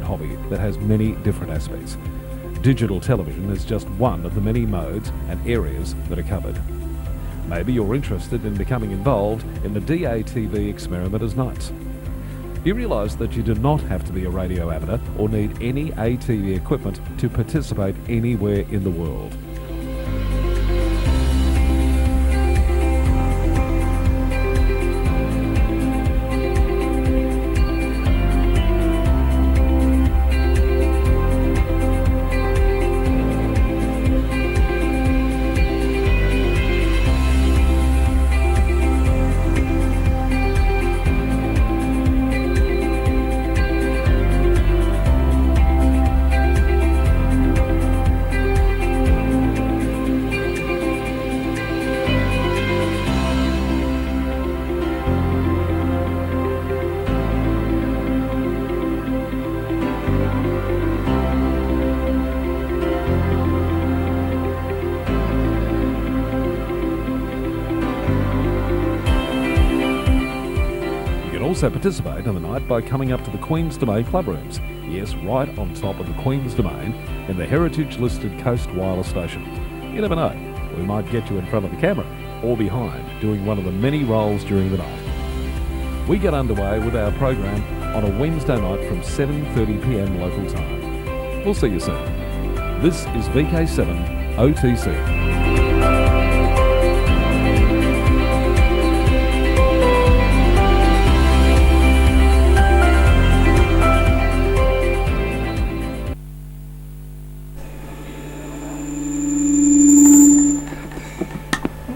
hobby that has many different aspects. Digital television is just one of the many modes and areas that are covered. Maybe you're interested in becoming involved in the DATV experiment as nights. You realise that you do not have to be a radio amateur or need any ATV equipment to participate anywhere in the world. Also participate on the night by coming up to the Queen's Domain club rooms. Yes, right on top of the Queen's Domain in the heritage-listed Coast Wireless station. You never know, we might get you in front of the camera or behind doing one of the many roles during the night. We get underway with our program on a Wednesday night from 7:30 p.m. local time. We'll see you soon. This is VK7 OTC.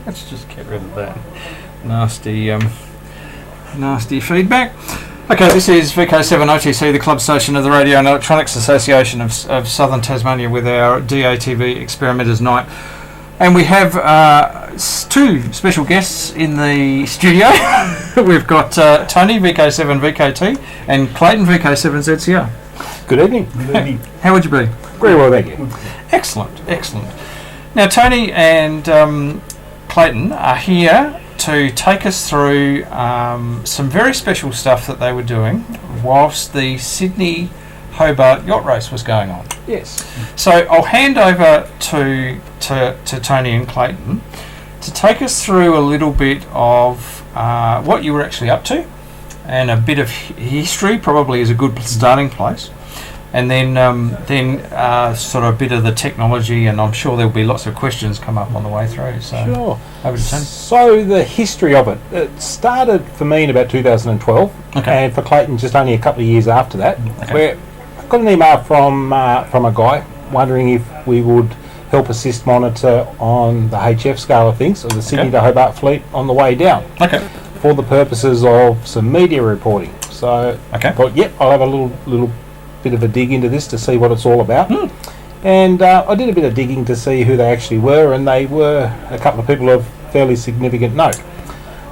Let's just get rid of that nasty feedback. Okay, this is VK7 OTC, the club station of the Radio and Electronics Association of Southern Tasmania, with our DATV Experimenters Night. And we have two special guests in the studio. We've got Tony, VK7VKT, and Clayton, VK7ZCR. Good evening. Good evening. How would you be? Very well, thank you. Excellent, excellent. Now, Tony and Clayton are here to take us through some very special stuff that they were doing whilst the Sydney Hobart yacht race was going on. Yes. So I'll hand over to Tony and Clayton to take us through a little bit of what you were actually up to, and a bit of history probably is a good starting place. And then sort of a bit of the technology, and I'm sure there'll be lots of questions come up on the way through. So sure. Over to Tony. So the history of it started for me in about 2012, okay. And for Clayton just only a couple of years after that, okay. Where I got an email from a guy wondering if we would help assist monitor on the HF scale of things, or the Sydney to Hobart fleet on the way down, okay. for the purposes of some media reporting. So okay. I thought, yep, I'll have a little bit of a dig into this to see what it's all about. And I did a bit of digging to see who they actually were, and they were a couple of people of fairly significant note.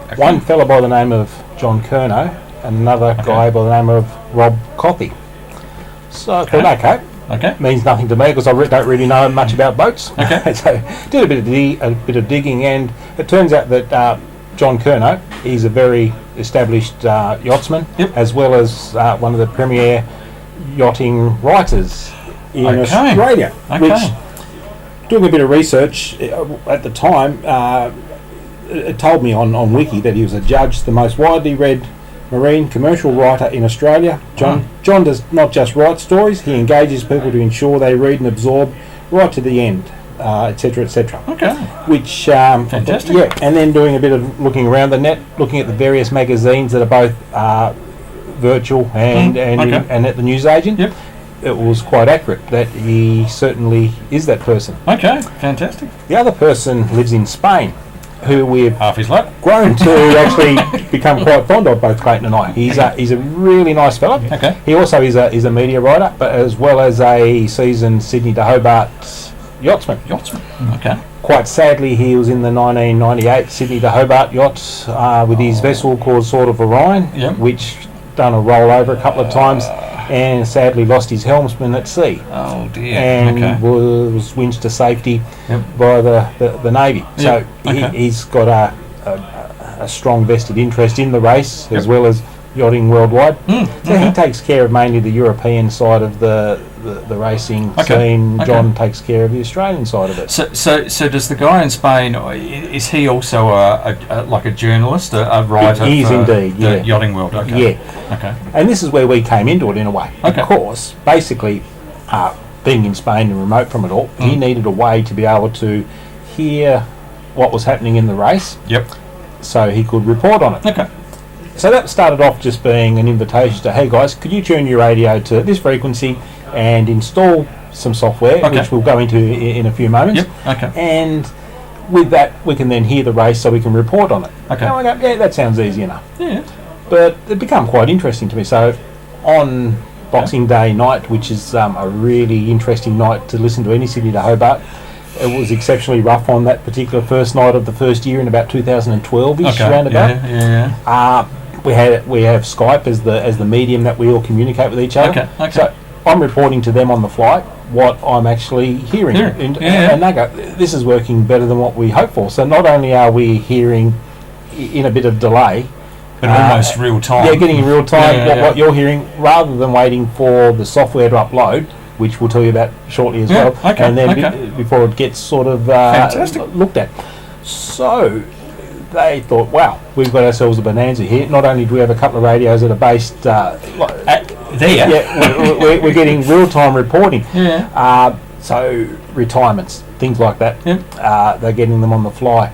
Okay. One fellow by the name of John Curnow, and another guy by the name of Rob Cothy. So I thought, okay, means nothing to me because I don't really know much about boats. Okay. So did a bit of digging, and it turns out that John Curnow, he's a very established yachtsman, yep. as well as one of the premier yachting writers in Australia, which, doing a bit of research at the time, it told me on Wiki that he was a judge, the most widely read marine commercial writer in Australia. John does not just write stories, he engages people to ensure they read and absorb right to the end, etc., etc. Okay. Which fantastic. Yeah, and then doing a bit of looking around the net, looking at the various magazines that are both virtual and at the newsagent. Yep. It was quite accurate that he certainly is that person. Okay, fantastic. The other person lives in Spain, who we've half his luck grown to actually become quite fond of, both Clayton and I. He's a really nice fellow. Okay. He also is a media writer, but as well as a seasoned Sydney to Hobart yachtsman. Okay. Quite sadly, he was in the 1998 Sydney to Hobart yacht with his vessel called Sword of Orion, which done a rollover a couple of times, and sadly lost his helmsman at sea. Oh dear. And was winched to safety by the Navy. So he's got a strong vested interest in the race, as well as Yachting Worldwide. So he takes care of mainly the European side of the racing scene. John takes care of the Australian side of it. So does the guy in Spain, is he also like a journalist, a writer? He is indeed, the Yachting World. Okay. And this is where we came into it in a way. Of course, basically, being in Spain and remote from it all, he needed a way to be able to hear what was happening in the race. So he could report on it. So that started off just being an invitation to, hey guys, could you tune your radio to this frequency and install some software, which we'll go into in a few moments. And with that, we can then hear the race so we can report on it. And I go, yeah, that sounds easy enough. But it became quite interesting to me. So on Boxing Day night, which is a really interesting night to listen to any Sydney to Hobart, it was exceptionally rough on that particular first night of the first year in about 2012-ish, roundabout. We have Skype as the medium that we all communicate with each other. So I'm reporting to them on the flight what I'm actually hearing. And they go, this is working better than what we hoped for. So not only are we hearing in a bit of delay, but almost real time. Yeah, getting in real time what you're hearing, rather than waiting for the software to upload, which we'll tell you about shortly as well, and then before it gets sort of looked at. So they thought, wow, we've got ourselves a bonanza here. Not only do we have a couple of radios that are based there, we're getting real-time reporting. So retirements, things like that, they're getting them on the fly.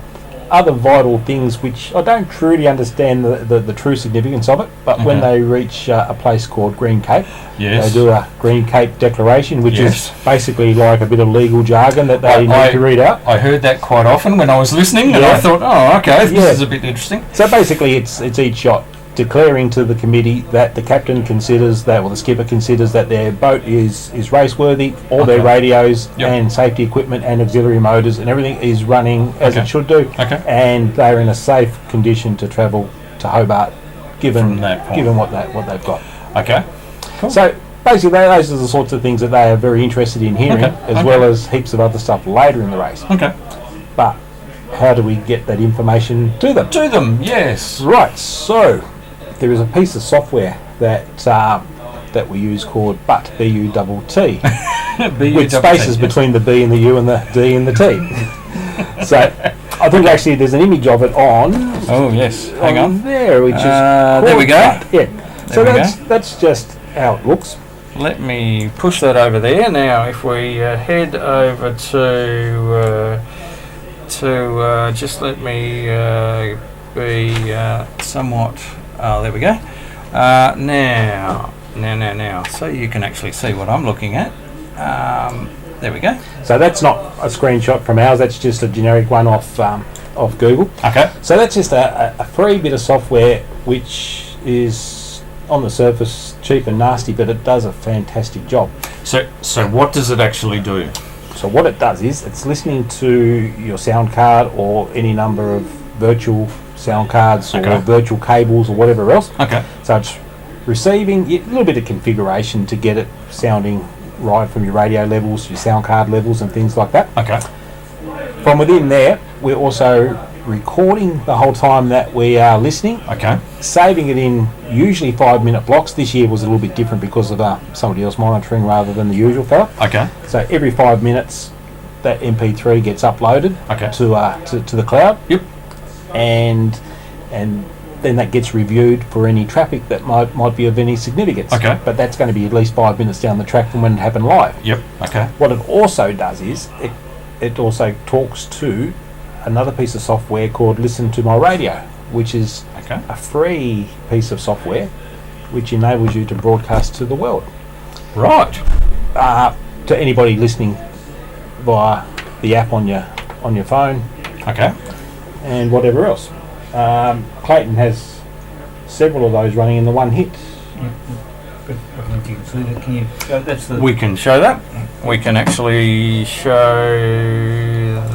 Other vital things which I don't truly understand the true significance of it, but when they reach a place called Green Cape, they do a Green Cape declaration, which is basically like a bit of legal jargon that they need to read out. I heard that quite often when I was listening, and I thought, oh, okay, this is a bit interesting. So basically it's each yacht declaring to the committee that the captain considers that, or the skipper considers that their boat is race-worthy, all their radios and safety equipment and auxiliary motors and everything is running as it should do, and they're in a safe condition to travel to Hobart, given what they've got. Cool. So basically those are the sorts of things that they are very interested in hearing, as well as heaps of other stuff later in the race. But how do we get that information to them? Yes. Right, so there is a piece of software that we use called BUT, B-U-T-T, with spaces between the B and the U and the D and the T. So I think actually there's an image of it on. Oh yes, hang on there, which is there we go. So that's just how it looks. Let me push that over there. Now, if we head over to just let me be somewhat. There we go. Now, so you can actually see what I'm looking at. There we go. So that's not a screenshot from ours. That's just a generic one off Google. So that's just a free bit of software which is on the surface cheap and nasty, but it does a fantastic job. So what does it actually do? So what it does is it's listening to your sound card or any number of virtual sound cards or virtual cables or whatever else. So it's receiving a little bit of configuration to get it sounding right from your radio levels, your sound card levels and things like that. From within there, we're also recording the whole time that we are listening. Saving it in usually 5-minute blocks. This year was a little bit different because of somebody else monitoring rather than the usual fella. So every 5 minutes that MP3 gets uploaded to the cloud. And then that gets reviewed for any traffic that might be of any significance. But that's going to be at least 5 minutes down the track from when it happened live. What it also does is it also talks to another piece of software called Listen to My Radio, which is a free piece of software which enables you to broadcast to the world. To anybody listening via the app on your phone. And whatever else. Clayton has several of those running in the one hit. We can show that. We can actually show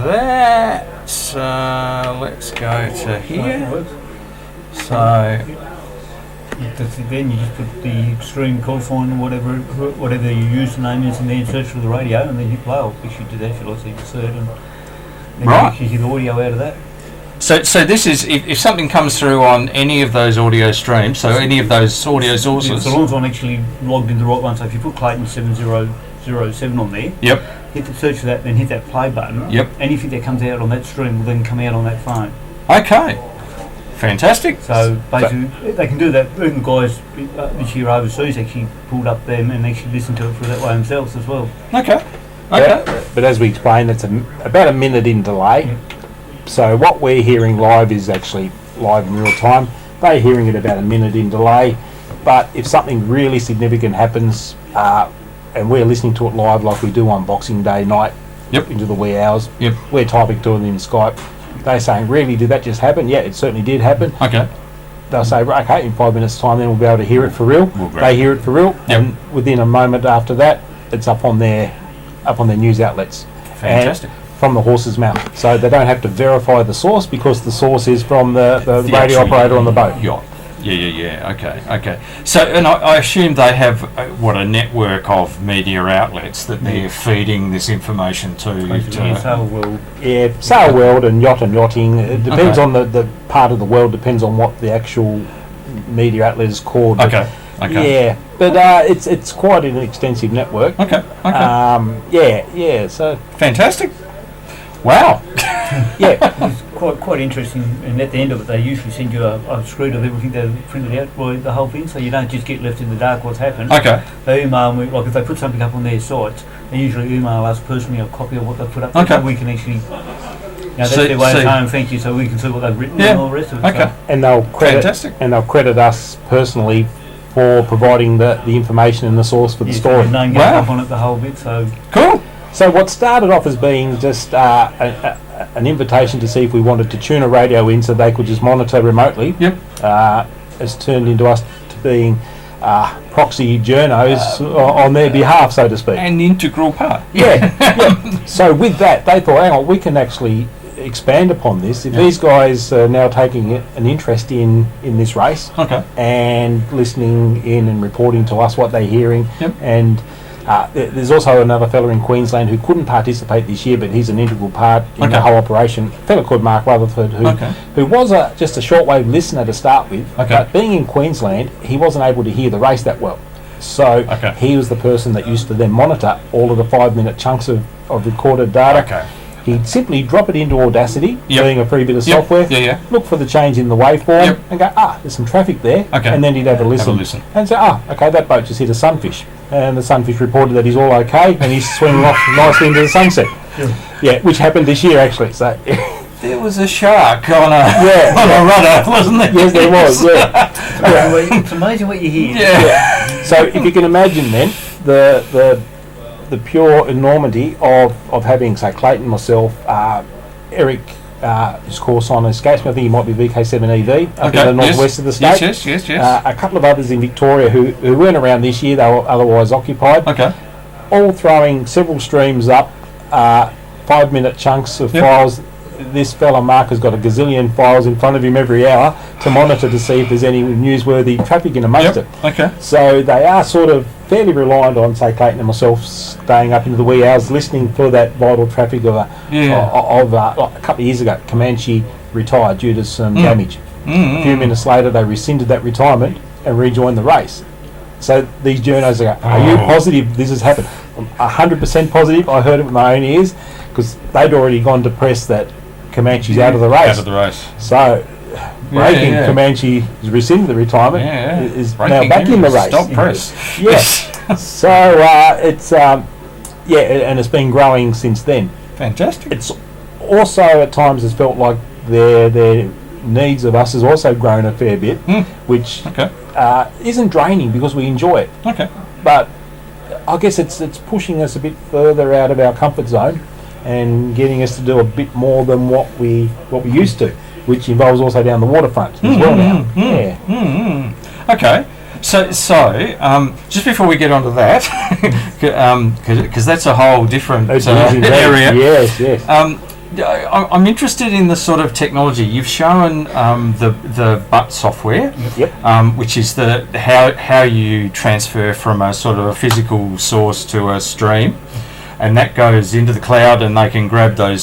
that. Let's go to here. So then you just put the extreme call sign, whatever your username is, and then search for the radio, and then you play. Or if you do that, you'll also insert and then you hear the audio out of that. So this is if something comes through on any of those audio streams, so any of those audio sources. So long as I'm actually logged into the right one. So if you put Clayton 7007 on there, Yep. hit the search for that, then hit that play button. Yep. Anything that comes out on that stream will then come out on that phone. Okay. Fantastic. So basically, they can do that. Even the guys this year overseas actually pulled up them and actually listened to it through that way themselves as well. Okay. But as we explained, it's about a minute in delay. Yeah. So what we're hearing live is actually live in real time. They're hearing it about a minute in delay. But if something really significant happens, and we're listening to it live like we do on Boxing Day night, into the wee hours, we're typing to them in Skype. They're saying, really, did that just happen? Yeah, it certainly did happen. Okay. They'll say, right, okay, in 5 minutes' time, then we'll be able to hear it for real. They hear it for real, and within a moment after that, it's up on their news outlets. Fantastic. And from the horse's mouth. So they don't have to verify the source because the source is from the radio operator on the boat. Yacht. Yeah. Okay. So, and I assume they have a network of media outlets that they're feeding this information to. Sail World. Yeah, Sail World and Yachting. It depends on the part of the world. Depends on what the actual media outlet is called. Okay. Yeah, but it's quite an extensive network. Okay. Yeah. So fantastic. Wow. Yeah. It's quite interesting, and at the end of it they usually send you a screen of everything they've printed out, the whole thing, so you don't just get left in the dark what's happened. Okay. They email me, like if they put something up on their sites, they usually email us personally a copy of what they've put up there, so we can actually, that's their way of saying thank you, so we can see what they've written and all the rest of it. Okay. So. And they'll credit us personally for providing the information and the source for the story. So name goes up on it the whole bit, so... Cool. So what started off as being just an invitation to see if we wanted to tune a radio in so they could just monitor remotely, has turned into us to being proxy journos on their behalf, so to speak. An integral part. Yeah. So with that, they thought, hang on, we can actually expand upon this. If these guys are now taking an interest in this race and listening in and reporting to us what they're hearing, and there's also another fella in Queensland who couldn't participate this year, but he's an integral part in the whole operation. A fella called Mark Rutherford, who was just a shortwave listener to start with, but being in Queensland, he wasn't able to hear the race that well. So he was the person that used to then monitor all of the 5-minute chunks of recorded data. He'd simply drop it into Audacity, being a free bit of software, look for the change in the waveform, and go, there's some traffic there, and then he'd have a listen. And say, okay, that boat just hit a sunfish. And the sunfish reported that he's all okay, and he's swimming off nicely into the sunset. Which happened this year, actually. So there was a shark on a rudder, wasn't there? Yes, there was, It's amazing what you hear. So if you can imagine then, the pure enormity of having, say, Clayton, myself, Eric, his course on escapes me. I think he might be VK7EV up in the northwest of the state. Yes. A couple of others in Victoria who weren't around this year, they were otherwise occupied. All throwing several streams up, 5-minute chunks of files. This fella Mark has got a gazillion files in front of him every hour to monitor to see if there's any newsworthy traffic in amongst it. So they are sort of fairly reliant on, say, Clayton and myself staying up into the wee hours listening for that vital traffic of like a couple of years ago, Comanche retired due to some damage. A few minutes later they rescinded that retirement and rejoined the race. So these journos are you positive this has happened? I'm 100% positive. I heard it with my own ears because they'd already gone to press that Comanche's out of the race. So breaking Comanche has rescinded the retirement is breaking now back in the race. Stop press. Yes. So it's and it's been growing since then. Fantastic. It's also at times has felt like their needs of us has also grown a fair bit, which isn't draining because we enjoy it. But I guess it's pushing us a bit further out of our comfort zone and getting us to do a bit more than what we used to, which involves also down the waterfront as well now. Okay. So just before we get onto that, because that's a whole different area. Yes. I'm interested in the sort of technology you've shown. The BUT software, which is how you transfer from a sort of a physical source to a stream, and that goes into the cloud, and they can grab those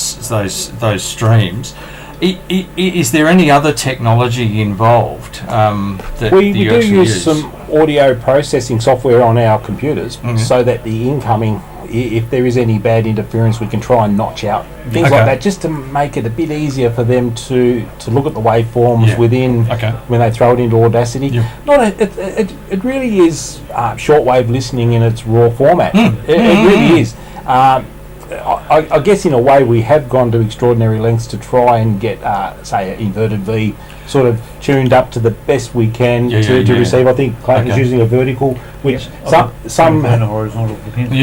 streams. Is there any other technology involved that we you do actually use some audio processing software on our computers so that the incoming, if there is any bad interference, we can try and notch out things like that, just to make it a bit easier for them to look at the waveforms within when they throw it into Audacity. It really is shortwave listening in its raw format. It really is. I guess in a way we have gone to extraordinary lengths to try and get, say, an inverted V sort of tuned up to the best we can to receive. I think Clayton's using a vertical, which some and a horizontal depends.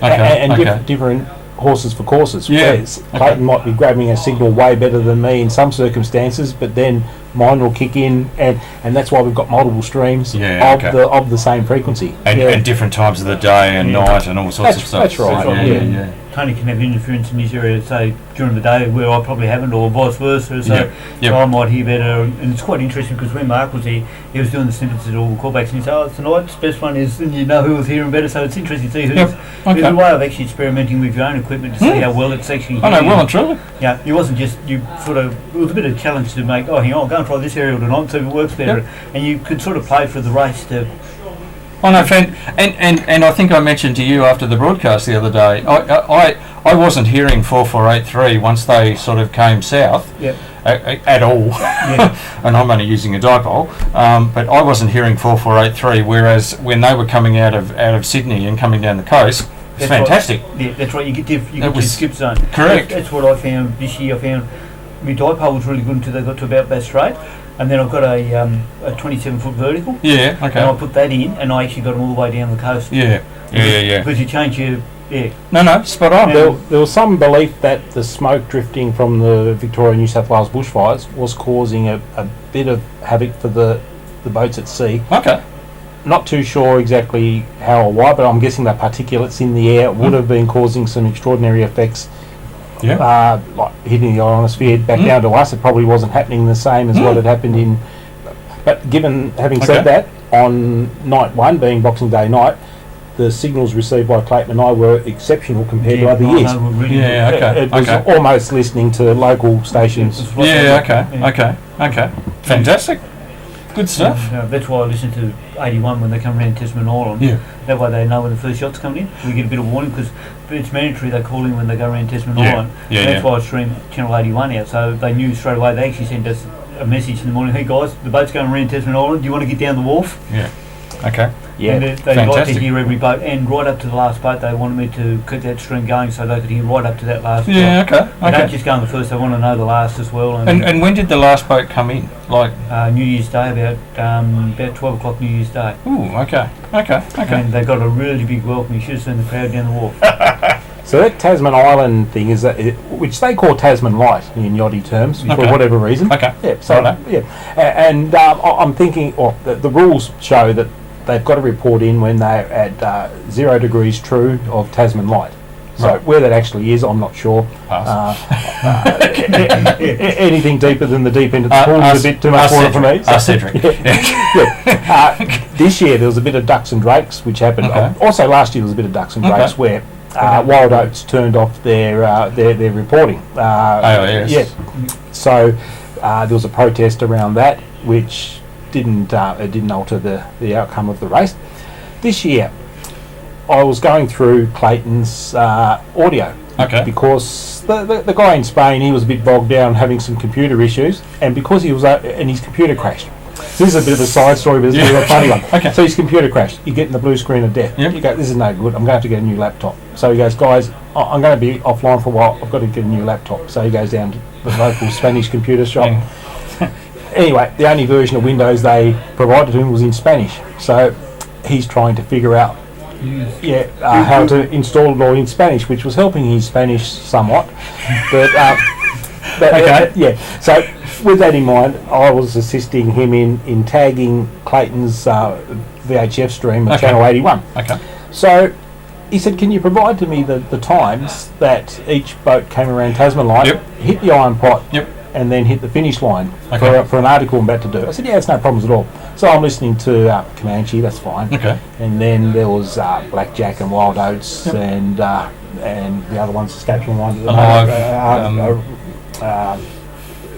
and different horses for courses. Clayton might be grabbing a signal way better than me in some circumstances, but then mine will kick in, and that's why we've got multiple streams of the same frequency and different times of the day and night and all sorts of stuff. That's right. Tony can have interference in his area, say during the day, where I probably haven't, or vice versa. So I might hear better, and it's quite interesting because when Mark was here, he was doing the snippets at all the callbacks, and he said, "Oh, tonight's best one is," and you know who was hearing better. So it's interesting to see who's. There's a way of actually experimenting with your own equipment to see how well it's actually. I know, well and truly. Yeah, it wasn't just you sort of. It was a bit of a challenge to make. Oh, hang on, I'll go and try this aerial tonight, see if it works better, and you could sort of play for the race to. Oh no, and I think I mentioned to you after the broadcast the other day, I wasn't hearing 4483 once they sort of came south at all, and I'm only using a dipole, but I wasn't hearing 4483. Whereas when they were coming out of Sydney and coming down the coast, it's fantastic. Right. That's right. You get your skip zone. Correct. That's what I found this year. I found my dipole was really good until they got to about Bass Strait. And then I've got a 27-foot vertical. Yeah, okay. And I put that in, and I actually got them all the way down the coast. Yeah. Because you change your... No, spot on. There was some belief that the smoke drifting from the Victoria New South Wales bushfires was causing a bit of havoc for the boats at sea. Okay. Not too sure exactly how or why, but I'm guessing that particulates in the air would have been causing some extraordinary effects. Like hitting the ionosphere back down to us. It probably wasn't happening the same as what had happened in. But having said that, on night one, being Boxing Day night, the signals received by Clayton and I were exceptional compared to other years. It was almost listening to local stations. Okay. Fantastic. Good stuff. That's why I listen to 81 when they come around Tasman Island. That way they know when the first shot's coming in. We get a bit of warning because it's mandatory they call in when they go around Tasman Island. That's why I stream Channel 81 out. So they knew straight away. They actually sent us a message in the morning. Hey guys, the boat's going around Tasman Island. Do you want to get down the wharf? Okay. And they like to hear every boat, and right up to the last boat they wanted me to keep that stream going so they could hear right up to that last boat. They don't just go on the first, they want to know the last as well. And when did the last boat come in? Like New Year's Day, about 12 o'clock New Year's Day. Ooh, okay. And they got a really big welcome. You should have seen the crowd down the wharf. So that Tasman Island thing is which they call Tasman Light in yachty terms for whatever reason. And I'm thinking, the rules show that they've got to report in when they're at 0 degrees true of Tasman Light. So where that actually is, I'm not sure. Anything deeper than the deep end of the pool is a bit too much water for me. This year there was a bit of ducks and drakes, which happened. Also last year there was a bit of ducks and drakes where Wild Oats turned off their reporting. So there was a protest around that, which didn't alter the outcome of the race. This year, I was going through Clayton's audio because the guy in Spain, he was a bit bogged down having some computer issues, and because he was and his computer crashed. So this is a bit of a side story, but it's a bit of a funny one. So his computer crashed. You get in the blue screen of death. You go, this is no good. I'm going to have to get a new laptop. So he goes, guys, I'm going to be offline for a while. I've got to get a new laptop. So he goes down to the local Spanish computer shop. Anyway, the only version of Windows they provided him was in Spanish. So he's trying to figure out how to install it all in Spanish, which was helping his Spanish somewhat. So with that in mind, I was assisting him in tagging Clayton's VHF stream at Channel 81. So he said, can you provide to me the times that each boat came around Tasman Light, hit the iron pot, and then hit the finish line for an article I'm about to do? I said, it's no problems at all. So I'm listening to Comanche, that's fine. And then there was Blackjack and Wild Oats and the other one's escaping my mind.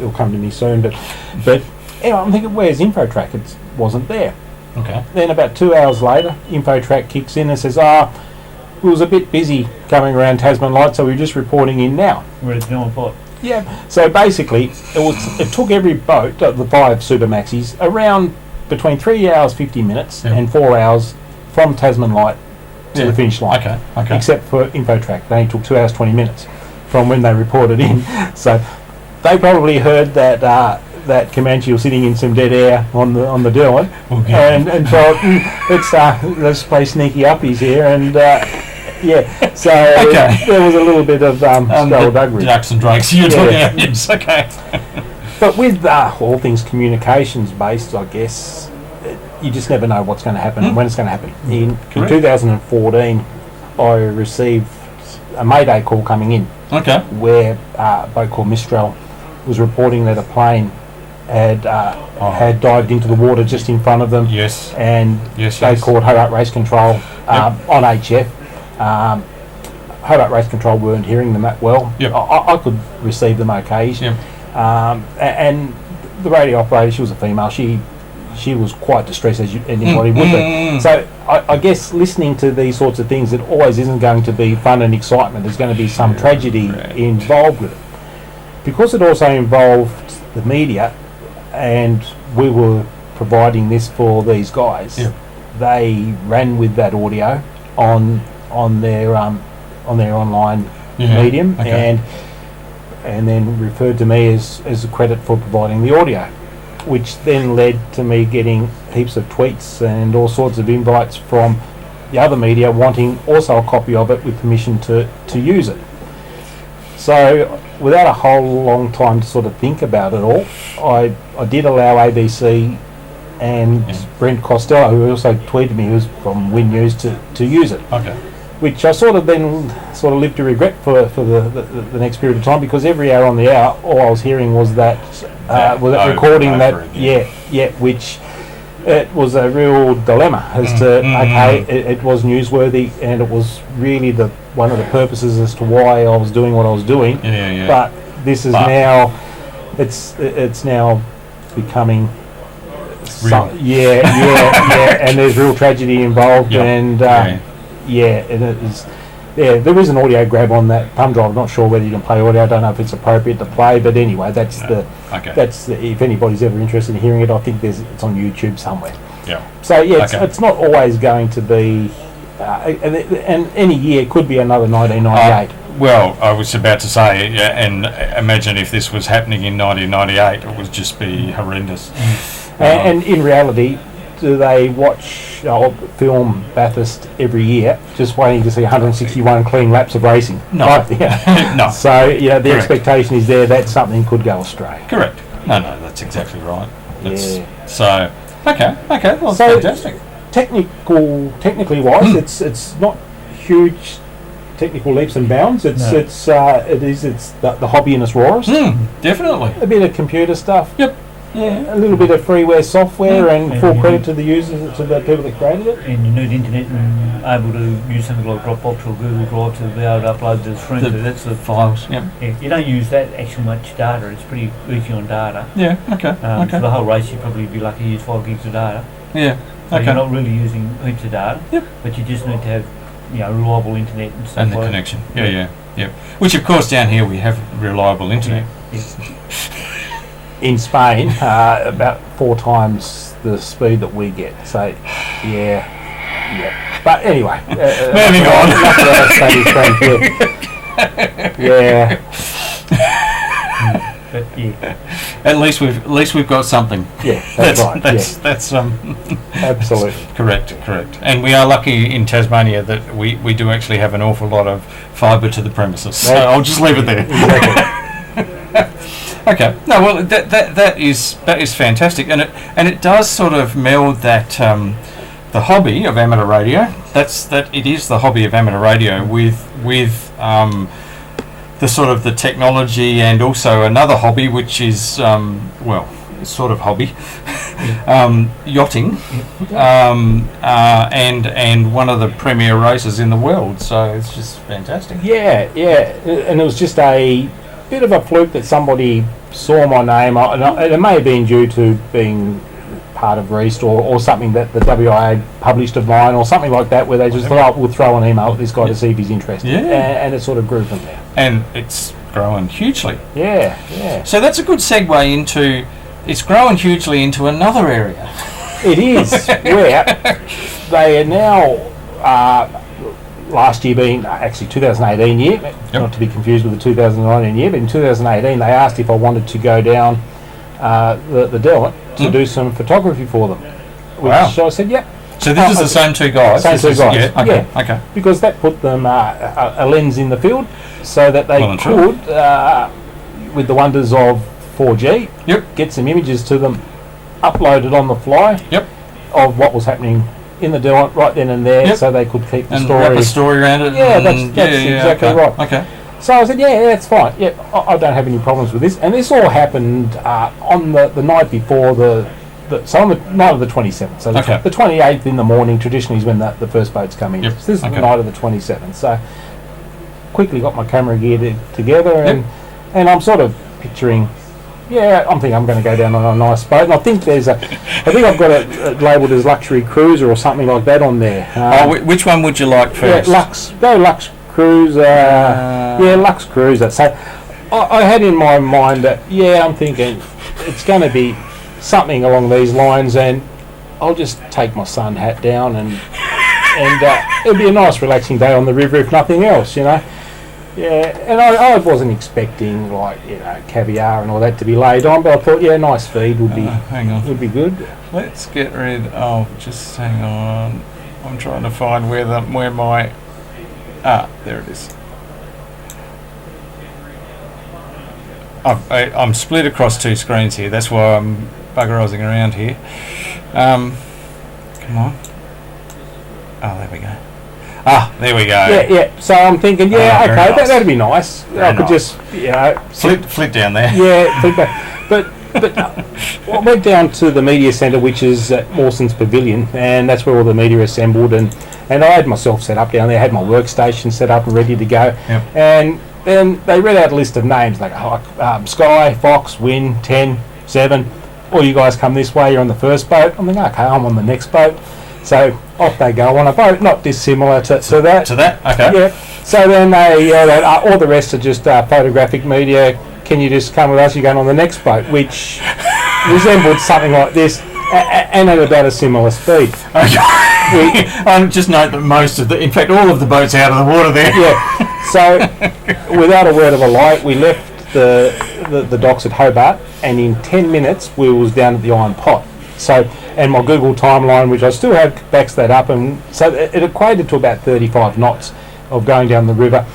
it'll come to me soon. But anyway, I'm thinking, where's InfoTrack? It wasn't there. Okay. Then about 2 hours later, InfoTrack kicks in and says, we was a bit busy coming around Tasman Light, so we're just reporting in now. Ready to go on pot. Yeah. So basically, it took every boat, the 5 Supermaxis, around between 3 hours 50 minutes and 4 hours from Tasman Light to the finish line. Okay. Except for InfoTrack, they only took 2 hours 20 minutes from when they reported in. So they probably heard that Comanche was sitting in some dead air on the Derwent, and thought, let's play sneaky uppies here, and so there was a little bit of skullduggery. Ducks and drakes, you're talking about, yes, okay. But with all things communications based, I guess, you just never know what's going to happen and when it's going to happen. In 2014, I received a Mayday call coming in, where a boat called Mistral was reporting that a plane had dived into the water just in front of them. Yes. And they called Hobart Race Control on HF. Hobart Race Control weren't hearing them that well. I could receive them okay. And the radio operator, she was a female. She was quite distressed, as anybody would be. So I guess listening to these sorts of things, it always isn't going to be fun and excitement. There's going to be some tragedy involved with it. Because it also involved the media, and we were providing this for these guys, they ran with that audio on their online medium, and then referred to me as a credit for providing the audio, which then led to me getting heaps of tweets and all sorts of invites from the other media wanting also a copy of it with permission to use it. So without a whole long time to sort of think about it all, I did allow ABC and Brent Costello, who also tweeted me, who's from Win News, to use it. Which I then lived to regret for the next period of time, because every hour on the hour, all I was hearing was that recording which it was a real dilemma as to it was newsworthy, and it was really one of the purposes as to why I was doing what I was doing. But this is now it's now becoming and there's real tragedy involved, and it is. Yeah, there is an audio grab on that thumb drive. I'm not sure whether you can play audio. I don't know if it's appropriate to play, but anyway, that's if anybody's ever interested in hearing it, I think it's on YouTube somewhere. So it's not always going to be, and any year it could be another 1998. Well, I was about to say, and imagine if this was happening in 1998, it would just be horrendous. And in reality, do they watch film Bathurst every year, just waiting to see 161 clean laps of racing? No. No. So the expectation is there that something could go astray. Correct. No, that's exactly right. So well, so fantastic. Technically wise, it's not huge technical leaps and bounds. It's the hobby in its rawest. Definitely. A bit of computer stuff. Yeah, a little bit of freeware software, and full credit to the users, to the people that created it. And you need internet and able to use something like Dropbox or Google Drive to be able to upload the screen. That's the files. You don't use that actually much data. It's pretty easy on data. For the whole race, you'd probably be lucky to use 5 gigs of data. So you're not really using heaps of data. But you just need to have reliable internet and stuff. And the connection. Which of course down here we have reliable internet. In Spain, about 4 times the speed that we get. So, But anyway, moving on. At least we've got something. That's right. That's absolutely correct. And we are lucky in Tasmania that we do actually have an awful lot of fibre to the premises. So I'll just leave it there. Exactly. Okay. No, well, that is fantastic, and it does sort of meld that the hobby of amateur radio. It is the hobby of amateur radio with the sort of the technology, and also another hobby which is sort of hobby, yachting, and one of the premier races in the world. So it's just fantastic. And it was just a bit of a fluke that somebody saw my name, and it may have been due to being part of REAST or something that the WIA published of mine or something like that, where they just thought, we'll throw an email at this guy to see if he's interested. And it sort of grew from there. And it's growing hugely. Yeah. So that's a good segue into, it's growing hugely into another area. It is, where they are now, last year being actually 2018 year, not to be confused with the 2019 year, but in 2018 they asked if I wanted to go down the Derwent to do some photography for them. Which I said, yep. So this is the same two guys? Same two guys, Okay. Because that put them a lens in the field so that they could, with the wonders of 4G, get some images to them, uploaded on the fly of what was happening in the Derwent right then and there, so they could keep the and story. Wrap a story around it. Yeah, that's exactly right. Okay. So I said, that's fine. Yeah, I don't have any problems with this. And this all happened on the night before so on the night of the 27th. So the 28th in the morning traditionally is when the first boats come in. So this is the night of the 27th. So quickly got my camera gear together and I'm sort of picturing, I'm thinking I'm going to go down on a nice boat. And I think I've got it labelled as luxury cruiser or something like that on there. Which one would you like first? Lux Cruiser. Lux Cruiser. So I had in my mind that, I'm thinking it's going to be something along these lines, and I'll just take my sun hat down and it'll be a nice relaxing day on the river if nothing else, and I wasn't expecting caviar and all that to be laid on, but I thought nice feed would be good. Let's get rid of, just hang on, I'm trying to find where my there it is. I'm split across two screens here, that's why I'm buggerising around here. Come on. There we go. There we go. Yeah. So I'm thinking, nice. that'd be nice. I could just, flip down there. Yeah, flip back. But I went down to the media centre, which is at Mawson's Pavilion, and that's where all the media assembled. And I had myself set up down there. I had my workstation set up and ready to go. And then they read out a list of names like Sky, Fox, Win, 10, 7. All you guys come this way. You're on the first boat. I'm thinking, okay, I'm on the next boat. So off they go on a boat, not dissimilar to that. To that, okay. Yeah. So then they, all the rest are just photographic media. Can you just come with us? You're going on the next boat, which resembled something like this, and at about a similar speed. Okay. Just note that in fact, all of the boats out of the water there. Yeah. So without a word of a lie, we left the docks at Hobart, and in 10 minutes we was down at the Iron Pot. So, and my Google timeline, which I still have, backs that up, and so it equated to about 35 knots of going down the river.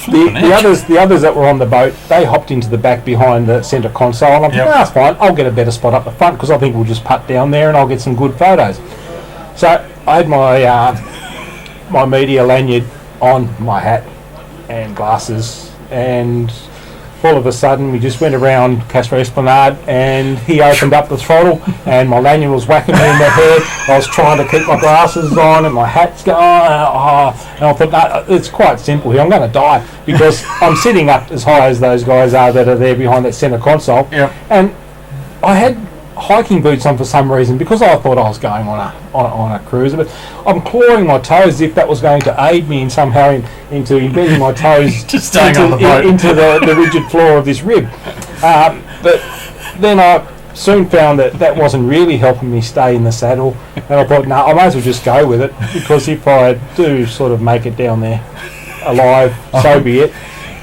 The others that were on the boat, they hopped into the back behind the centre console, and I'm thinking, that's fine, I'll get a better spot up the front because I think we'll just putt down there and I'll get some good photos. So I had my media lanyard on, my hat and glasses, and all of a sudden we just went around Castro Esplanade and he opened up the throttle and my lanyard was whacking me in the head. I was trying to keep my glasses on and my hat's going, and I thought, no, it's quite simple here, I'm going to die because I'm sitting up as high as those guys are that are there behind that centre console. And I had hiking boots on for some reason because I thought I was going on a cruiser, but I'm clawing my toes as if that was going to aid me in somehow into embedding my toes just staying on the boat into the rigid floor of this rib. But then I soon found that wasn't really helping me stay in the saddle, and I thought, no, I might as well just go with it because if I do sort of make it down there alive, so be it.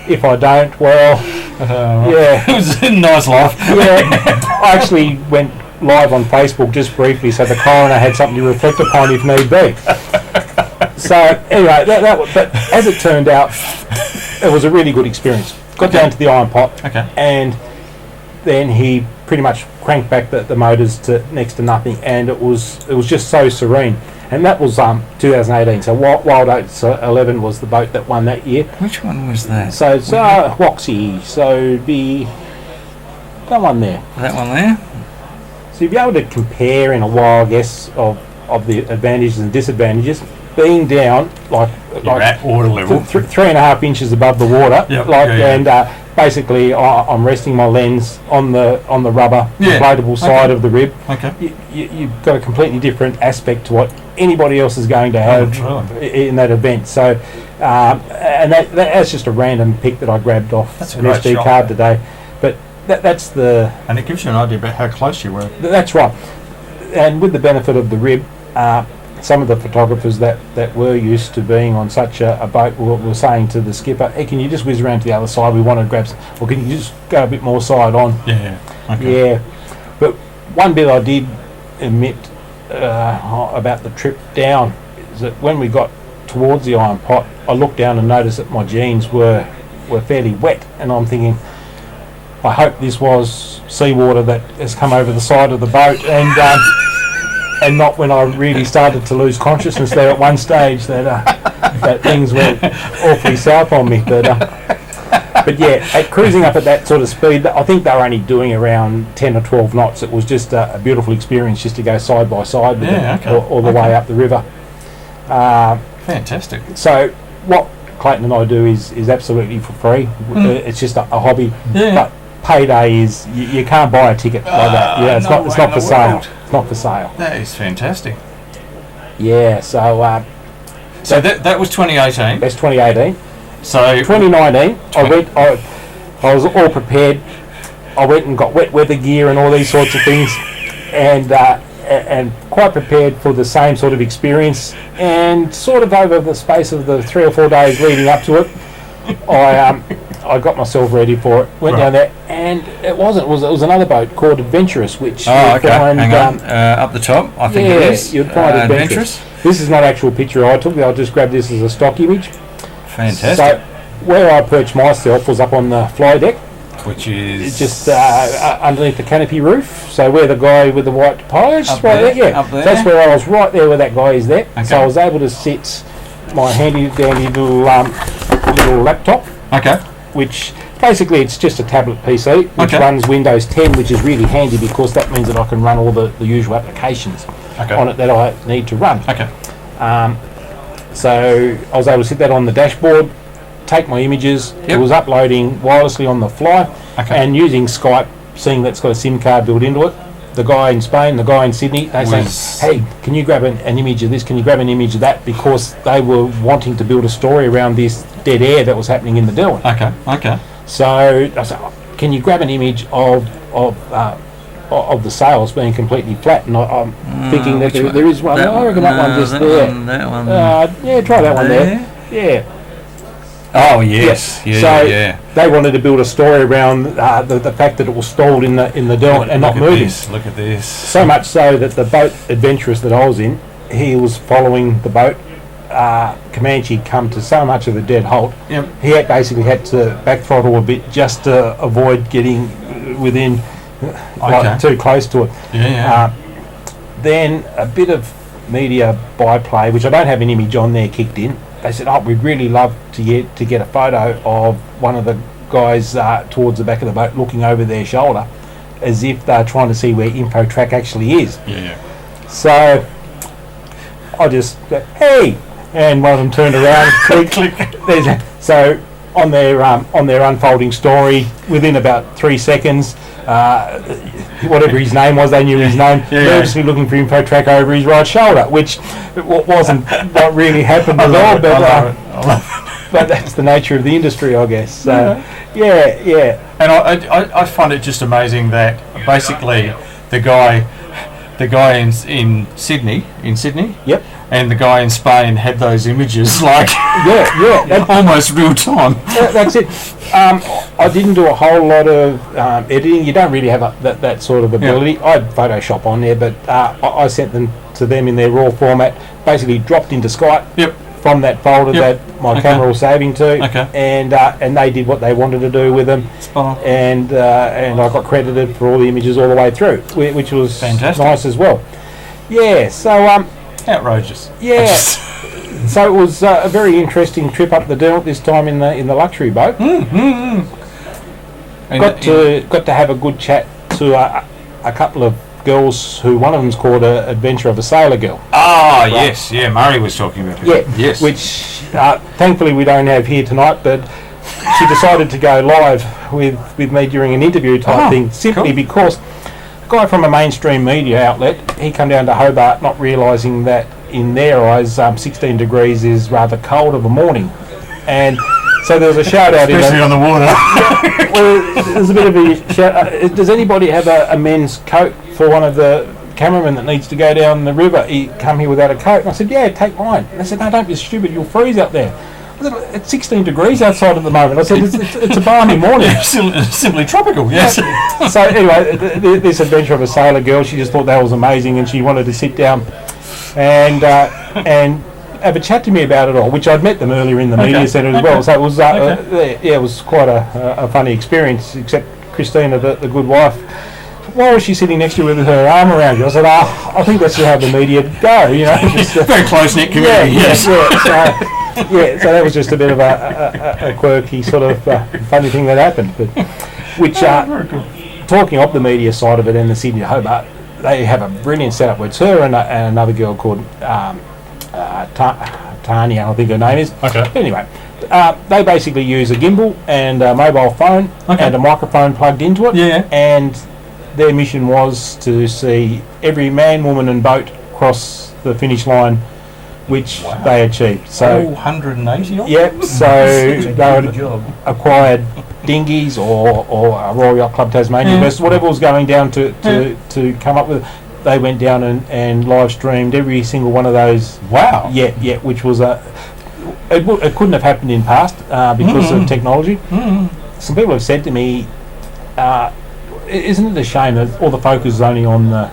If I don't, well, it was a nice life. I actually went live on Facebook just briefly so the coroner had something to reflect upon if need be. So anyway, but as it turned out, it was a really good experience. Got down to the Iron Pot, and then he pretty much cranked back the motors to next to nothing, and it was just so serene. And that was 2018. So Wild Oats 11 was the boat that won that year. Which one was that? So it's Waxy. So the that one there. That one there. So you'll be able to compare in a while, I guess, of the advantages and disadvantages. Being down like at water level, 3.5 inches above the water, and basically I'm resting my lens on the rubber inflatable side of the rib. You've got a completely different aspect to what anybody else is going to have in that event. So and that's just a random pic that I grabbed off an SD card today, but that's the, and it gives you an idea about how close you were. That's right. And with the benefit of the rib, some of the photographers that were used to being on such a boat were saying to the skipper, hey, can you just whiz around to the other side, we want to grab some, or can you just go a bit more side on? Yeah. But one bit I did admit about the trip down is that when we got towards the iron pot, I looked down and noticed that my jeans were fairly wet, and I'm thinking, I hope this was seawater that has come over the side of the boat, and not when I really started to lose consciousness there at one stage that things went awfully south on me. But yeah, at cruising up at that sort of speed, I think they were only doing around 10 or 12 knots. It was just a beautiful experience just to go side by side with all the way up the river. Fantastic. So what Clayton and I do is absolutely for free. It's just a hobby. But payday is you can't buy a ticket like that. Yeah, it's not for sale. It's not for sale. That is fantastic. Yeah. So that was 2018. That's 2018. So 2019, I was all prepared. I went and got wet weather gear and all these sorts of things, and quite prepared for the same sort of experience. And sort of over the space of the 3 or 4 days leading up to it, I got myself ready for it. Went down there, and it was another boat called Adventurous, which you'd find up the top. I think it is. You'd find Adventurous. This is not actual picture I took. I'll just grab this as a stock image. Fantastic. So where I perched myself was up on the fly deck, which is just underneath the canopy roof. So where the guy with the white polos, up right there, there, up there. that's where I was, right there where that guy is there. Okay. So I was able to sit my handy dandy little laptop. Okay. Which basically it's just a tablet PC which runs Windows 10, which is really handy because that means that I can run all the usual applications on it that I need to run. Okay. So I was able to sit that on the dashboard, take my images. It was uploading wirelessly on the fly, and using Skype, seeing that's got a SIM card built into it. The guy in Spain, the guy in Sydney, they saying, hey, can you grab an image of this, can you grab an image of that, because they were wanting to build a story around this dead air that was happening in the Darwin. Okay. So I said, can you grab an image of the sails being completely flat? And I'm thinking that there is one. I reckon that one just there. That one. Yeah, try that one there. Yeah. Oh yes. Yeah. They wanted to build a story around the fact that it was stalled in the Darwin and not moving. Look at this. So much so that the boat Adventurous that I was in, he was following the boat. Comanche come to so much of a dead halt. Yep. He basically had to back throttle a bit just to avoid getting within too close to it. Then a bit of media byplay, which I don't have an image on there, kicked in. They said, we'd really love to get a photo of one of the guys towards the back of the boat looking over their shoulder as if they're trying to see where info track actually is. So I just go, hey, and one of them turned around, click. So on their unfolding story, within about 3 seconds, whatever his name was, they knew his name. Nervously looking for info track over his right shoulder, which wasn't what really happened at all. But that's the nature of the industry, I guess. So, yeah. And I find it just amazing that basically the guy in Sydney. Yep. And the guy in Spain had those images almost real time. That's it. I didn't do a whole lot of editing. You don't really have that sort of ability. I had Photoshop on there, but I sent them to them in their raw format, basically dropped into Skype from that folder that my camera was saving to, and they did what they wanted to do with them, and I got credited for all the images all the way through, which was fantastic. Nice as well. Yeah, so outrageous. Yeah. So it was a very interesting trip up the Derwent, this time in the luxury boat. Got to have a good chat to a couple of girls who one of them's called Adventure of a Sailor Girl. Ah, yes, Murray was talking about it. Yes. Which thankfully we don't have here tonight, but she decided to go live with me during an interview type thing, simply because a guy from a mainstream media outlet, he come down to Hobart not realising that in their eyes 16 degrees is rather cold of a morning. And so there was a shout out, especially on the water. Well, there's a bit of a shout out. Does anybody have a men's coat for one of the cameramen that needs to go down the river? He come here without a coat. And I said, yeah, take mine. And they said, no, don't be stupid, you'll freeze out there. I said, it's 16 degrees outside at the moment. I said, it's a balmy morning. Simply tropical, yes. So anyway, this adventure of a sailor girl, she just thought that was amazing, and she wanted to sit down and have a chat to me about it all, which I'd met them earlier in the media centre as well. So it was it was quite a funny experience, except Christina, the good wife, why was she sitting next to you with her arm around you? I said, I think that's how the media go, you know. Very close-knit community, So that was just a bit of a quirky sort of funny thing that happened. But which, talking of the media side of it and the Sydney Hobart, they have a brilliant setup with her and another girl called Tanya, I think her name is. Okay. Anyway, they basically use a gimbal and a mobile phone and a microphone plugged into it. Yeah. And their mission was to see every man, woman and boat cross the finish line, which they achieved. So 180 odd? Yep, so they acquired dinghies or Royal Yacht Club Tasmania vessels, whatever was going down to come up with. They went down and live streamed every single one of those. Wow. Yeah, which was it couldn't have happened in past because of technology. Some people have said to me, isn't it a shame that all the focus is only on the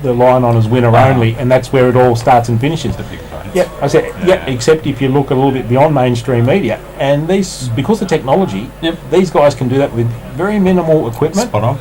line on as winner only, and that's where it all starts and finishes. The big boats. Yep, I said, except if you look a little bit beyond mainstream media, and because of technology, these guys can do that with very minimal equipment. Spot on.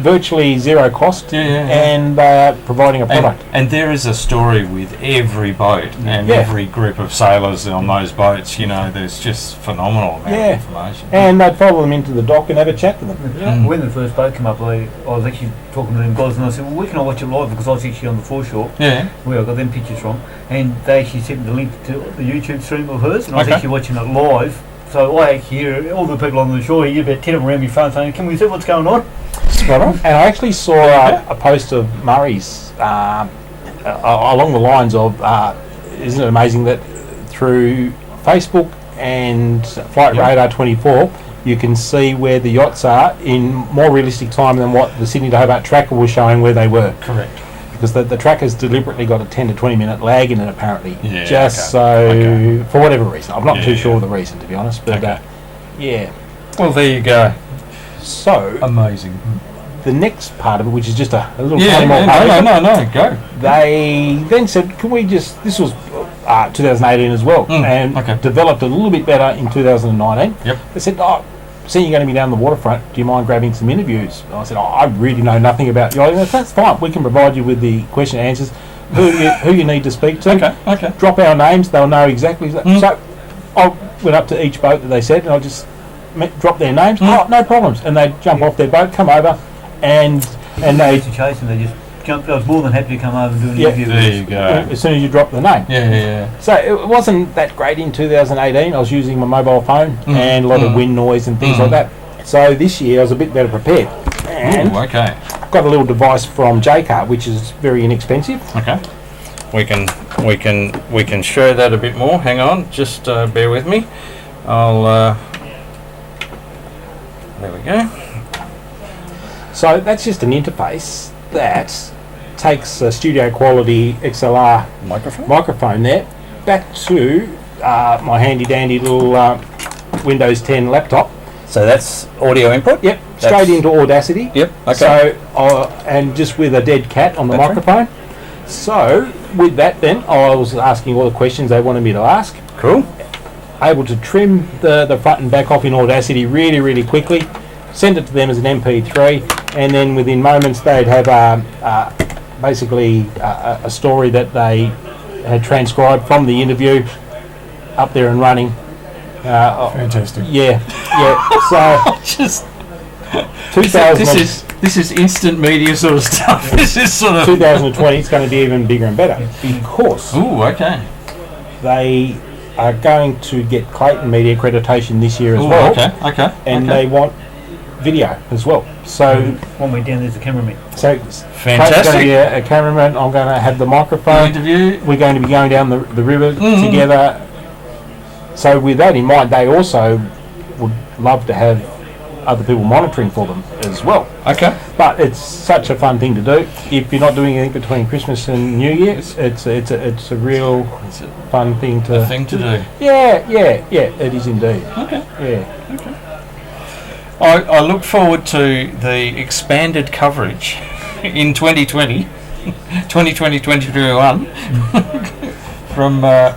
Virtually zero cost, and providing a product. And there is a story with every boat and every group of sailors on those boats. You know, there's just phenomenal amount of information. And they'd follow them into the dock and have a chat to them. When the first boat came up, I was actually talking to them guys, and I said, well, where can I watch it live? Because I was actually on the foreshore, where I got them pictures from, and they actually sent me the link to the YouTube stream of hers, and I was actually watching it live. So I actually hear all the people on the shore here, about 10 of them around my phone saying, can we see what's going on? And I actually saw a post of Murray's along the lines of, isn't it amazing that through Facebook and Flight Radar 24, you can see where the yachts are in more realistic time than what the Sydney to Hobart tracker was showing where they were. Correct. Because the tracker's deliberately got a 10 to 20 minute lag in it apparently, for whatever reason. I'm not too sure of the reason, to be honest, but Well, there you go. So amazing. The next part of it, which is just a little tiny more no, go. They then said, can we just, this was 2018 as well, and developed a little bit better in 2019. They said, seeing you're going to be down the waterfront, do you mind grabbing some interviews? And I said, I really know nothing about yachting. That's fine, we can provide you with the question and answers, who you need to speak to. Drop our names, they'll know exactly. So I went up to each boat that they said, and I just drop their names. No problems. And they jump off their boat, come over, and they chase, and they just jumped. I was more than happy to come over and do an interview. There you go. As soon as you drop the name. So it wasn't that great in 2018. I was using my mobile phone and a lot of wind noise and things like that. So this year I was a bit better prepared. And got a little device from JCar, which is very inexpensive. We can show that a bit more. Hang on, just bear with me. I'll. There we go. So that's just an interface that takes a studio quality XLR microphone there back to my handy dandy little Windows 10 laptop. So that's audio input? Yep, straight into Audacity. Yep, okay. So, and just with a dead cat on the microphone. So with that then, I was asking all the questions they wanted me to ask. Cool. Able to trim the front and back off in Audacity really, really quickly, send it to them as an MP3, and then within moments they'd have basically a story that they had transcribed from the interview up there and running. Fantastic. So just 2000. This is instant media sort of stuff. This is sort of 2020. It's going to be even bigger and better because they are going to get Clayton Media accreditation this year as Ooh, well. Okay. And they want video as well. So when we're down there's a cameraman. So fantastic. Clayton's going to be a cameraman. I'm going to have the microphone. Interview. We're going to be going down the river together. So with that in mind, they also would love to have other people monitoring for them as well. Okay. But it's such a fun thing to do. If you're not doing anything between Christmas and New Year, it's a real fun thing to do. Yeah, it is indeed. Okay. Yeah. Okay. I look forward to the expanded coverage in 2020, 2021 from the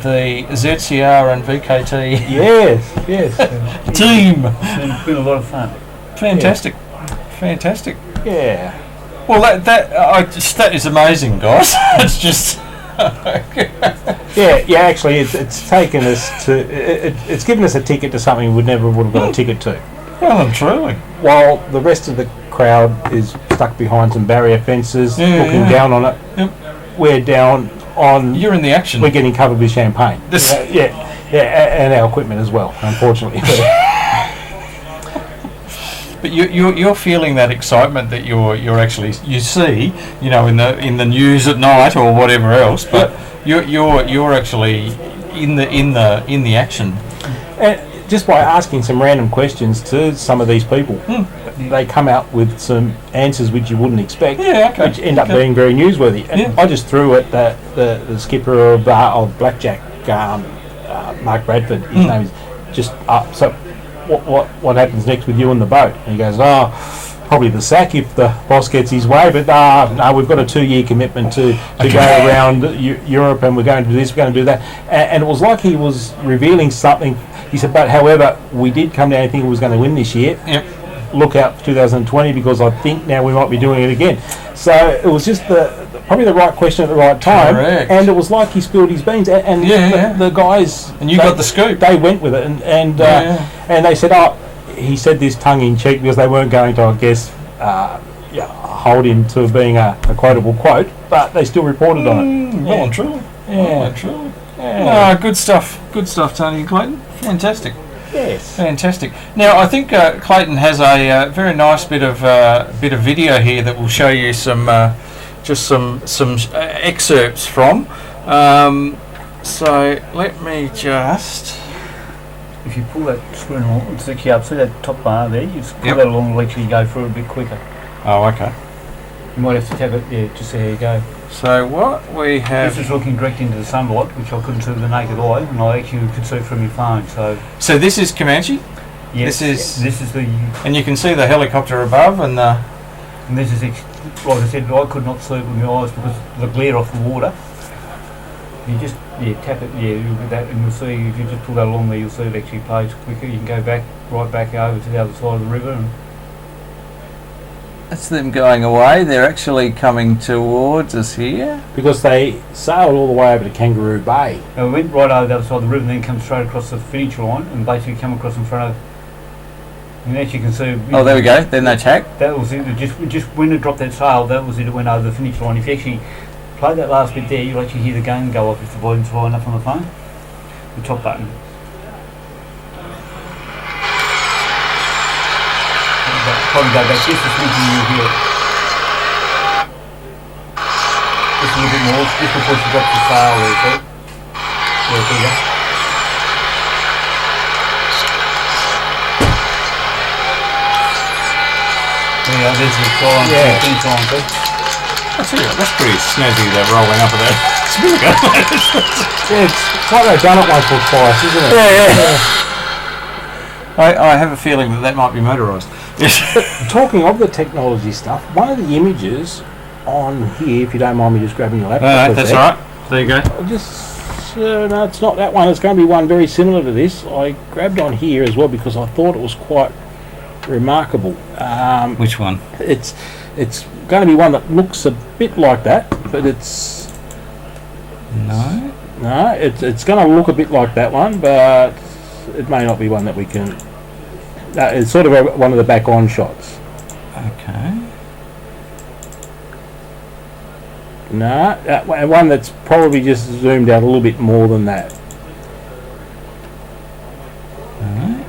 ZCR and VKT Yes. team. It's been a lot of fun. Fantastic. Yeah. Well, that is amazing, guys. It's just. Yeah. Actually, it's taken us to. It's given us a ticket to something we would have got a ticket to. Well and truly. While the rest of the crowd is stuck behind some barrier fences, looking down on it. Yep. We're down on. You're in the action. We're getting covered with champagne. And our equipment as well, unfortunately. But you're feeling that excitement that you're actually you see, you know, in the news at night or whatever else. But you're actually in the action. And just by asking some random questions to some of these people, they come out with some answers which you wouldn't expect, which end up being very newsworthy. And I just threw at the skipper of Blackjack, Mark Bradford. His name is just up. So what happens next with you on the boat? And he goes, probably the sack if the boss gets his way, but no, we've got a 2-year commitment to go around Europe, and we're going to do this, we're going to do that. And it was like he was revealing something. He said, but however, we did come down and think we was going to win this year. Yep. Look out for 2020, because I think now we might be doing it again. So it was just probably the right question at the right time. Correct. And it was like he spilled his beans. And the guys... And you got the scoop. They went with it. And they said, he said this tongue-in-cheek because they weren't going to, I guess, hold him to being a quotable quote, but they still reported on it. Well and truly. Well and truly. Yeah. Good stuff, Tony and Clayton. Fantastic. Yes. Fantastic. Now, I think Clayton has a very nice bit of video here that will show you some excerpts from. So let me just. If you pull that screen along, it's actually up, see that top bar there, you just pull that along and let you go through a bit quicker. Oh, okay. You might have to tap it, just there you go. So what we have... This is looking direct into the sunlight, which I couldn't see with the naked eye, and I actually could see from your phone, So this is Comanche? Yes, this is the... And you can see the helicopter above, and this is, like I said, I could not see it with my eyes because of the glare off the water. You just tap it, you'll get that, and you'll see, if you just pull that along there, you'll see it actually plays quicker. You can go right back over to the other side of the river. And that's them going away. They're actually coming towards us here. Because they sailed all the way over to Kangaroo Bay. And we went right over the other side of the river and then come straight across the finish line and basically come across in front of... And as you can see... Oh, there we go. Then they tack. That was it. Just when it dropped that sail, that was it. It went over the finish line. If you actually play that last bit there, you'll actually hear the gun go off if the volume's high enough on the phone. The top button. Probably go back just a smidge and you'll hear it. Just a little bit more, just before she drops the sail there, see? There we go. There you go, there's the sign, finish line, see? That's pretty snazzy, that rolling up of that. It's like they've done it once or twice, isn't it? Yeah. I have a feeling that might be motorised. But talking of the technology stuff, one of the images on here, if you don't mind me just grabbing your laptop. That's all right. There you go. No, it's not that one. It's going to be one very similar to this. I grabbed on here as well because I thought it was quite remarkable. Which one? It's going to be one that looks a bit like that, but it's... No, it's going to look a bit like that one, but it may not be one that we can... it's sort of one of the back-on shots. Okay. No, one that's probably just zoomed out a little bit more than that. Alright.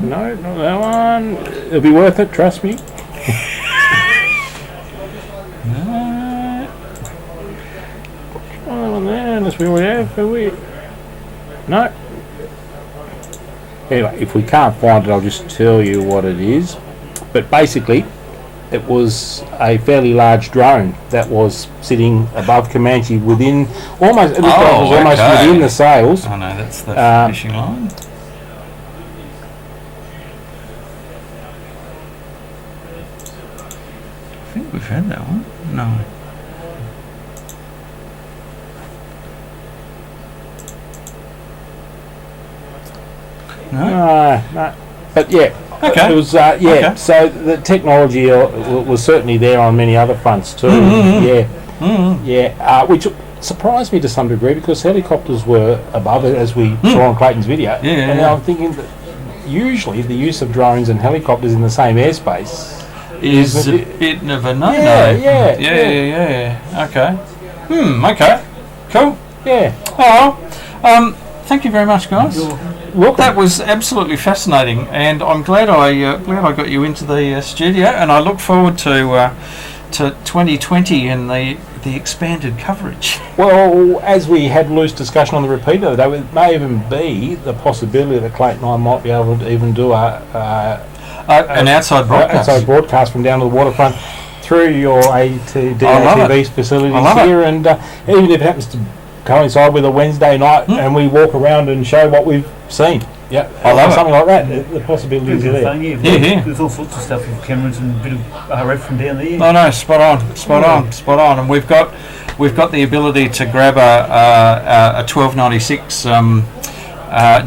No, not that one. It'll be worth it, trust me. No. Oh, one there, unless we already have, have we? No. Anyway, if we can't find it, I'll just tell you what it is. But basically, it was a fairly large drone that was sitting above Comanche within almost. It was almost within the sails. Oh no, that's the fishing line. I think we've had that one. No. No. But yeah, Okay. it was Okay. So the technology was certainly there on many other fronts too. Which surprised me to some degree because helicopters were above it, as we saw on Clayton's video. And I'm thinking that usually the use of drones and helicopters in the same airspace is a bit of a no-no. Yeah. Okay. Okay. Cool. Yeah. Oh, thank you very much, guys. Look, That was absolutely fascinating, and I'm glad I got you into the studio, and I look forward to 2020 and the expanded coverage. well, as we had loose discussion on the repeater, there may even be the possibility that Clayton and I might be able to even do An outside broadcast. From down to the waterfront through your DATV facilities I love here, and even if it happens to coincide with a Wednesday night and we walk around and show what we've seen. Yeah, I love something like that. The possibilities are there. There's all sorts of stuff with cameras and a bit of RF from down there. No, spot on, and we've got the ability to grab a 1296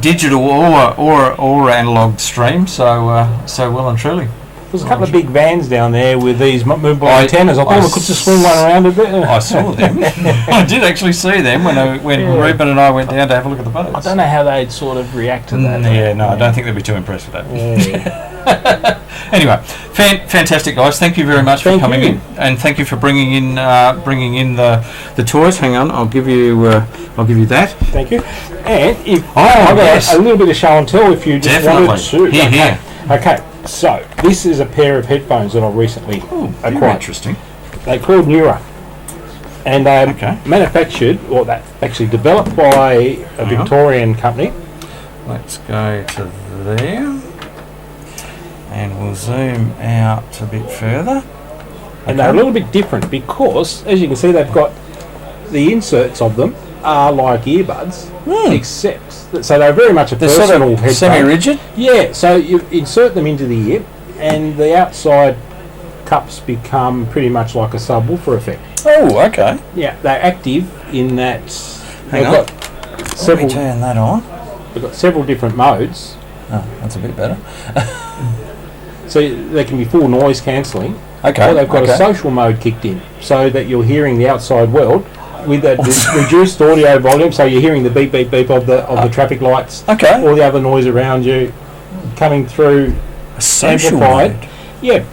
digital or analog stream. So well and truly. There's a couple of big vans down there with these movable antennas. I thought we could just swing one around a bit. I saw them. I did actually see them when Ruben and I went down to have a look at the boats. I don't know how they'd sort of react to that. I don't think they'd be too impressed with that. Yeah. Anyway, fantastic, guys. Thank you very much for coming in, and thank you for bringing in the toys. Hang on, I'll give you that. Thank you. And if I've got a little bit of show and tell, if you just wanted to. Here. Okay. So this is a pair of headphones that I've recently acquired. Very interesting. They're called Neura, and they're manufactured, or they're actually developed by a Victorian company. Let's go to there, and we'll zoom out a bit further. And they're a little bit different because, as you can see, they've got the inserts of them are like earbuds, except so they're very much a personal headphone. Semi-rigid. Yeah, so you insert them into the ear, and the outside cups become pretty much like a subwoofer effect. Oh, okay. Yeah, they're active in that. Hang on. Let me turn that on. They've got several different modes. Oh, that's a bit better. So they can be full noise cancelling. Okay. Or they've got a social mode kicked in, so that you're hearing the outside world with a reduced audio volume, so you're hearing the beep beep beep of the traffic lights, all the other noise around you coming through, amplified. Yeah.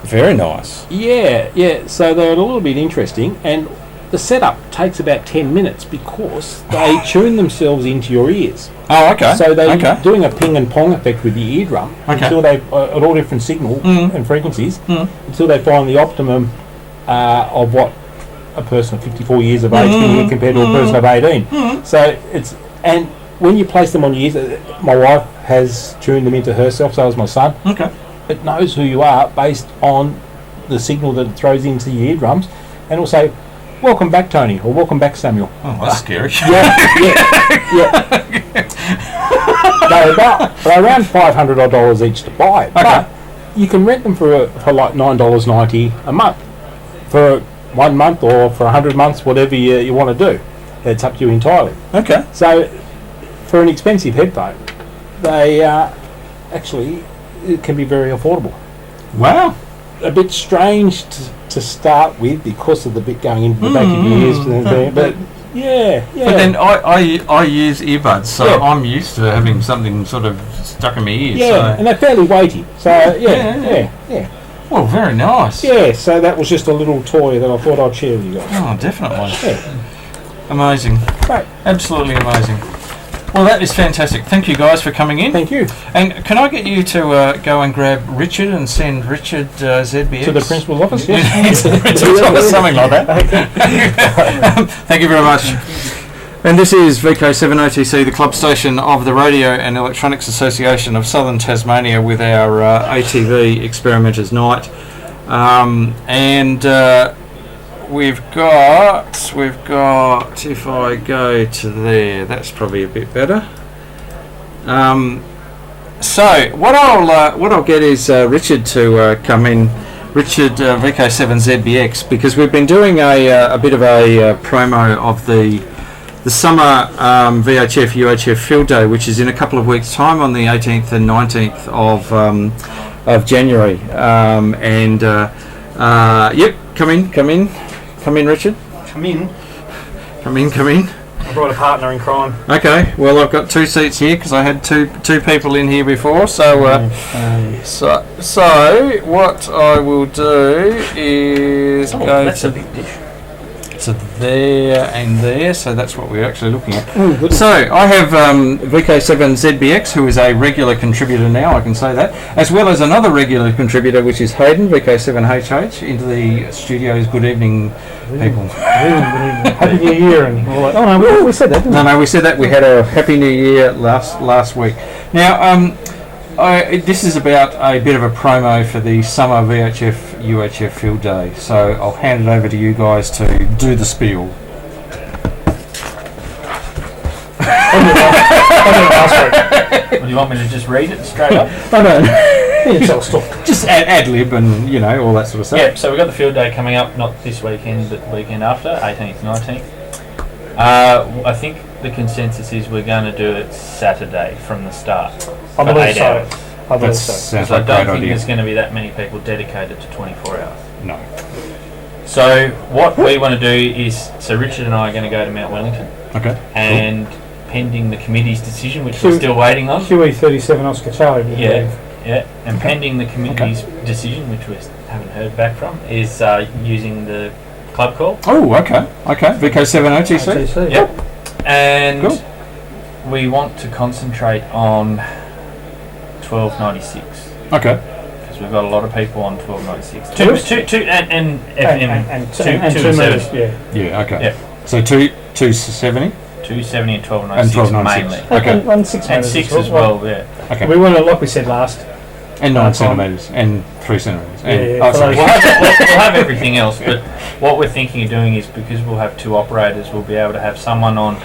Very nice. Yeah. So they're a little bit interesting, and the setup takes about 10 minutes because they tune themselves into your ears. Oh, okay. So they're doing a ping and pong effect with the eardrum until they at all different signal and frequencies until they find the optimum of what a person of 54 years of age can hear compared to a person of 18. So and when you place them on your ears, my wife has tuned them into herself, so has my son. Okay. It knows who you are based on the signal that it throws into your eardrums, and it'll say, "Welcome back, Tony," or "Welcome back, Samuel." Oh, that's scary. Yeah. They're around $500 each to buy, but you can rent them for like $9.90 a month for 1 month or for 100 months, whatever you want to do. It's up to you entirely. Okay. So, for an expensive headphone, they actually it can be very affordable. Wow. A bit strange to start with because of the bit going into the back of your ears, but Yeah. But then I use earbuds, so I'm used to having something sort of stuck in my ear. Yeah, so. and they're fairly weighty. So yeah. Well, very nice. Yeah, so that was just a little toy that I thought I'd share with you guys. Oh, definitely. Yeah. Amazing. Great. Absolutely amazing. Well, that is fantastic. Thank you guys for coming in. Thank you. And can I get you to go and grab Richard and send Richard ZBX To the principal's office, yes? to the principal's office, something like that. Thank you very much. And this is VK7OTC, the club station of the Radio and Electronics Association of Southern Tasmania, with our ATV Experimenters Night. We've got, if I go to there, that's probably a bit better. So what I'll get is Richard to come in, Richard VK7ZBX, because we've been doing a bit of a promo of the Summer VHF UHF Field Day, which is in a couple of weeks' time on the 18th and 19th of January. Yep, come in, Richard. Come in. I brought a partner in crime. Okay, well, I've got 2 seats here because I had two people in here before. So, so what I will do is go that's to a big dish. So there and there, so that's what we're actually looking at. Ooh, So I have VK7ZBX, who is a regular contributor now, I can say that, as well as another regular contributor, which is Hayden VK7HH, into the studios. Good evening, people. Happy New Year and all that. Oh no, we said that, didn't we? No, we said that. We had a Happy New Year last week. Now, this is about a bit of a promo for the Summer VHF UHF Field Day, so I'll hand it over to you guys to do the spiel. Do you want me to just read it straight up? I don't Yeah, just ad lib and, you know, all that sort of stuff. Yeah, so we've got the field day coming up, not this weekend, but the weekend after, 18th, 19th. I think the consensus is we're going to do it Saturday from the start. I believe 8 so. hours. I believe That's- so. sounds So I like a don't great think idea. there's going to be that many people dedicated to 24 hours. No. So what we want to do is, so Richard and I are going to go to Mt Wellington, Okay. and pending the committee's decision, which we're still waiting on. QE37 Oscar Charlie. Yeah, and pending the committee's decision, which we haven't heard back from, is using the club call. Oh, okay. VK7OTC. OTC. Yep. And Cool. we want to concentrate on 1296 Okay. because we've got a lot of people on 1296. Two- And And two 2 and metres, seven. yeah. Yeah, okay. Yeah. So 270 270 and and 1296 1296. mainly. Okay. And 6 And metres 6 as well, yeah. Okay. We want to, like we said last, And 9 Time. centimetres and 3 centimetres. And, Yeah, oh, sorry. for We'll have everything else, but what we're thinking of doing is, because we'll have 2 operators, we'll be able to have someone on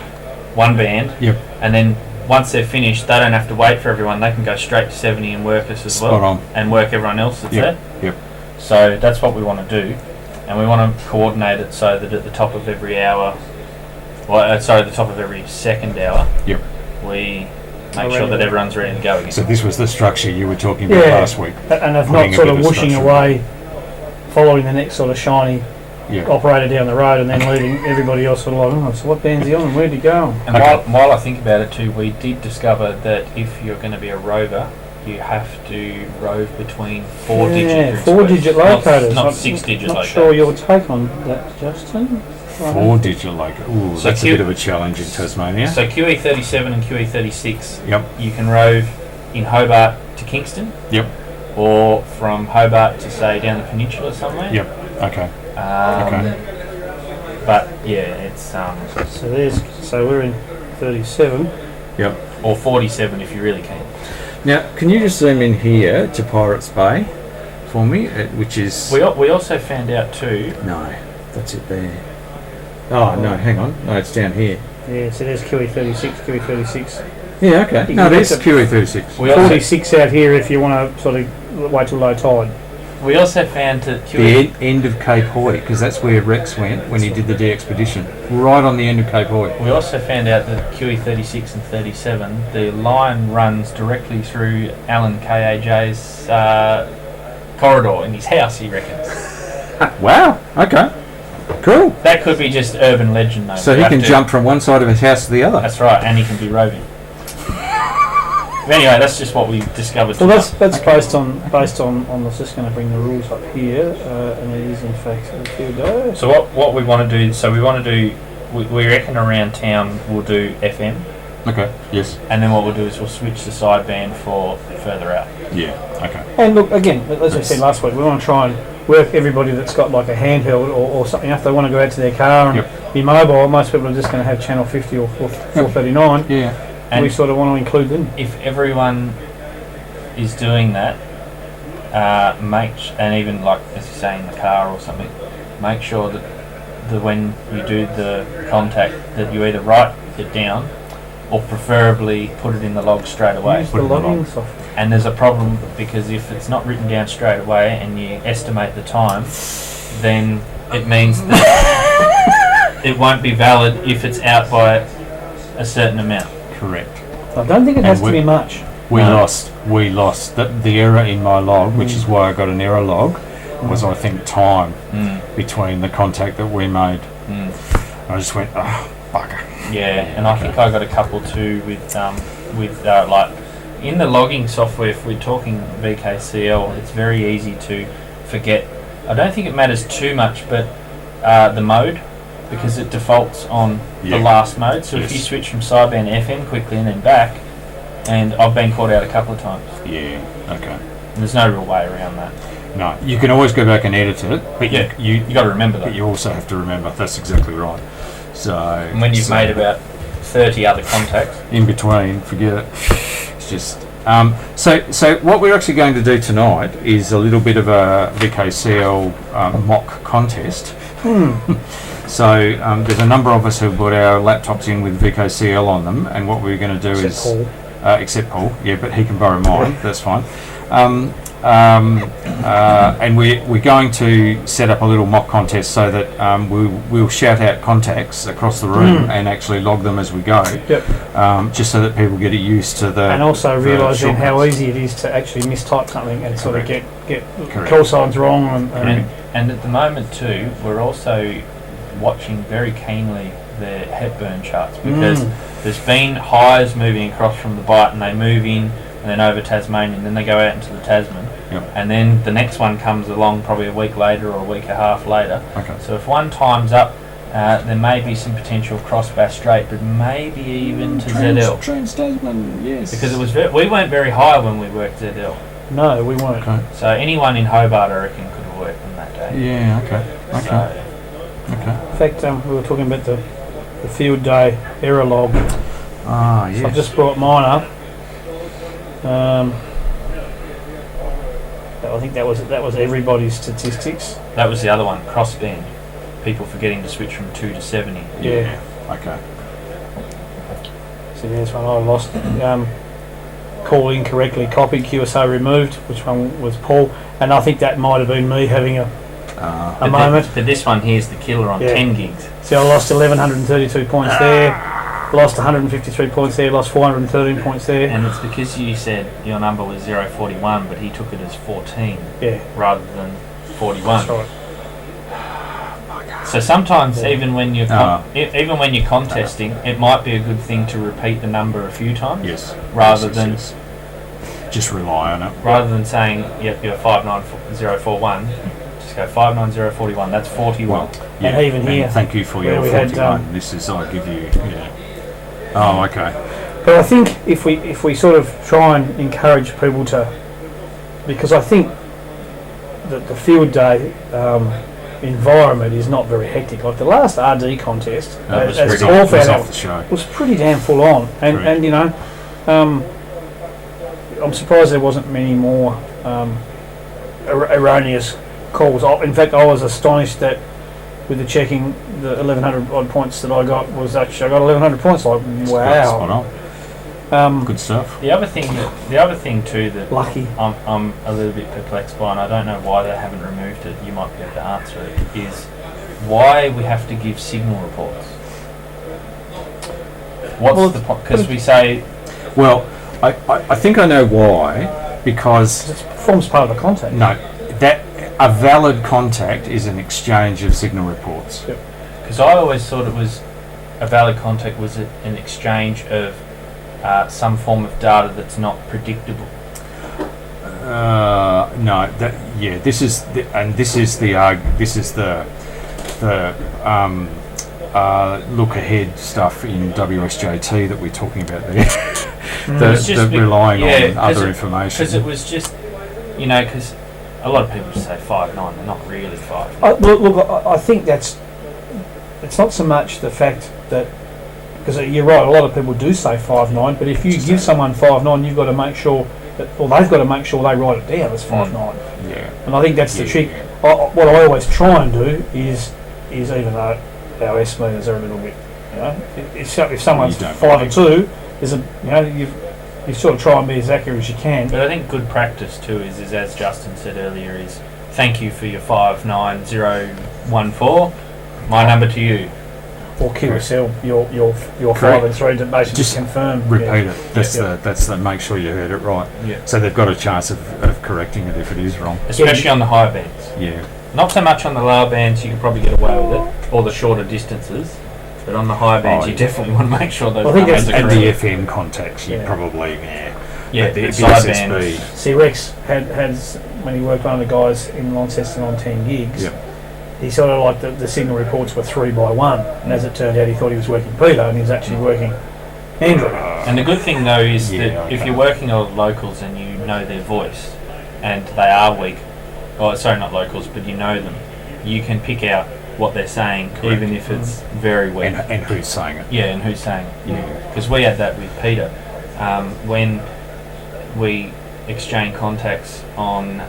one band, Yep. and then once they're finished, they don't have to wait for everyone. They can go straight to 70 and work us as Spot well, on. and work everyone else that's Yep. there. Yep. So that's what we want to do, and we want to coordinate it so that at the top of every hour, the top of every second hour, Yep. we make sure that everyone's ready to go again. So this was the structure you were talking about Yeah. last week. and if Putting not a sort bit of of whooshing structure. away, following the next sort of shiny Yeah. operator down the road and then leaving everybody else sort of like, oh, so what band's he on and where'd he go? And Okay. while I think about it too, we did discover that if you're going to be a rover, you have to rove between 4-digit Yeah, groups. 4-digit locators. Not 6-digit Not locators. sure your take on that, Justin. 4-digit local. Ooh, So that's a Q- bit of a challenge in Tasmania. So QE37 and QE36, Yep. you can rove in Hobart to Kingston, Yep. or from Hobart to, say, down the peninsula somewhere. Yep. Okay. Um, But yeah, it's So we're in 37. Yep. or 47 if you really can. Now, can you just zoom in here to Pirates Bay for me, which is... We also found out too. No, that's it there. Oh, no, hang on. No, it's down here. Yeah, so there's QE36, QE36. Yeah, okay. You No, can there's get the- QE36. We also, 46 out here if you want to sort of wait till low tide. we also found that The end of Cape Hoy, because that's where Rex went when he did the DXpedition. Right on the end of Cape Hoy. We also found out that QE36 and 37, the line runs directly through Alan KAJ's corridor in his house, he reckons. Wow, okay. Cool. That could be just urban legend, though. So he can jump from one side of his house to the other. That's right, and he can be roving. But anyway, that's just what we discovered. Well, that's based on I was just going to bring the rules up here, and it is in fact a field day. So what we want to do? So we want to do. We reckon around town we'll do FM. Okay. Yes. And then what we'll do is we'll switch the sideband for further out. Yeah. Okay. And look, again, as we said last week, we want to try and work everybody that's got like a handheld or something. If they want to go out to their car and be mobile, most people are just going to have channel 50 or 439. Yeah. And we sort of want to include them. If everyone is doing that, and even like as you say in the car or something, make sure that when you do the contact that you either write it down or preferably put it in the log straight away. Use the logging software. And there's a problem because if it's not written down straight away and you estimate the time, then it means that it won't be valid if it's out by a certain amount. Correct. I don't think it has to be much. We lost the error in my log, which is why I got an error log. Was I think time between the contact that we made. I just went, oh, bugger. Yeah, and I think I got a couple too with like in the logging software. If we're talking VKCL, it's very easy to forget. I don't think it matters too much, but the mode, because it defaults on the last mode. So if you switch from sideband FM quickly and then back, and I've been caught out a couple of times. Yeah. Okay. And there's no real way around that. No, you can always go back and edit it, but you got to remember that. But you also have to remember that's exactly right. So and when you've made about 30 other contacts in between, forget it. It's just so what we're actually going to do tonight is a little bit of a VKCL mock contest. So there's a number of us who've got our laptops in with VKCL on them, and what we're going to do except Paul, but he can borrow mine. That's fine. And we're going to set up a little mock contest so that we'll shout out contacts across the room and actually log them as we go. Just so that people get used to the and also realising how easy it is to actually mistype something and sort of get call signs wrong. And at the moment too, we're also watching very keenly the Hepburn charts because there's been highs moving across from the Bight and they move in and then over Tasmania and then they go out into the Tasman and then the next one comes along probably a week later or a week and a half later. So if one time's up, there may be some potential cross Bass Strait, but maybe even to ZL. Trans-Tasman, yes. Because it was we weren't very high when we worked ZL. No, we weren't. So anyone in Hobart, I reckon, could have worked on that day. Yeah. Okay. In fact, we were talking about the field day error log. Yes. So I've just brought mine up. I think that was everybody's statistics. That was the other one, crossband. People forgetting to switch from 2 to 70. Yeah. Okay. So there's one I lost. Call incorrectly copied, QSO removed. Which one was Paul? And I think that might have been me having a moment. But this one here's the killer on 10 gigs. So I lost 1,132 points there. Lost 153 points there. Lost 413 points there. And it's because you said your number was 041, but he took it as 14 rather than 41. That's right. So sometimes even when you're contesting, it might be a good thing to repeat the number a few times. Yes. Rather than just rely on it. Rather than saying you're 59041, just go 59041. That's 41. Well, and even here, and thank you for your 41. This is I give you. Oh, okay. But I think if we sort of try and encourage people to, because I think that the field day environment is not very hectic. Like the last RD contest, was pretty damn full on, and you know, I'm surprised there wasn't many more erroneous calls. In fact, I was astonished that with the checking, the 1,100 odd points that I got was actually I got 1,100 points. Like wow. Good stuff. The other thing too that lucky I'm a little bit perplexed by, and I don't know why they haven't removed it. You might be able to answer it. Is why we have to give signal reports. What's the point? Because we say, well, I think I know why. Because it forms part of the contact. No, that a valid contact is an exchange of signal reports. Because I always thought it was a valid contact was an exchange of some form of data that's not predictable. No, this is the look ahead stuff in WSJT that we're talking about there. Relying on other information. Because it was just, because a lot of people just say 5'9", they're not really 5'9". I think it's not so much the fact that, because you're right, a lot of people do say 5'9", but if you give someone 5'9", you've got to make sure that, or they've got to make sure they write it down as 5'9". Yeah. And I think that's the trick. What I always try and do is even though our S meters are a little bit, if someone's 5'2", there's you sort of try and be as accurate as you can. But I think good practice too is as Justin said earlier, is thank you for your 59014. My number to you. Or QSL, your 5 and 3 to basically just confirm. Repeat it. That's the make sure you heard it right. Yeah. So they've got a chance of correcting it if it is wrong. Especially on the higher bands. Yeah. Not so much on the lower bands, you can probably get away with it, or the shorter distances. But on the higher bands, you definitely want to make sure those numbers are correct. And the FM contacts, you probably, the side SSB. bands. See, Rex had when he worked one of the guys in Launceston on 10 gigs, he sort of like the signal reports were 3x1, and as it turned out, he thought he was working Peter, and he was actually working Andrew. And the good thing though is that if you're working on locals and you know their voice, and they are weak, sorry, not locals, but you know them, you can pick out what they're saying, even if it's very weak. And who's saying it. Yeah, and who's saying it. Because we had that with Peter. When we exchanged contacts on,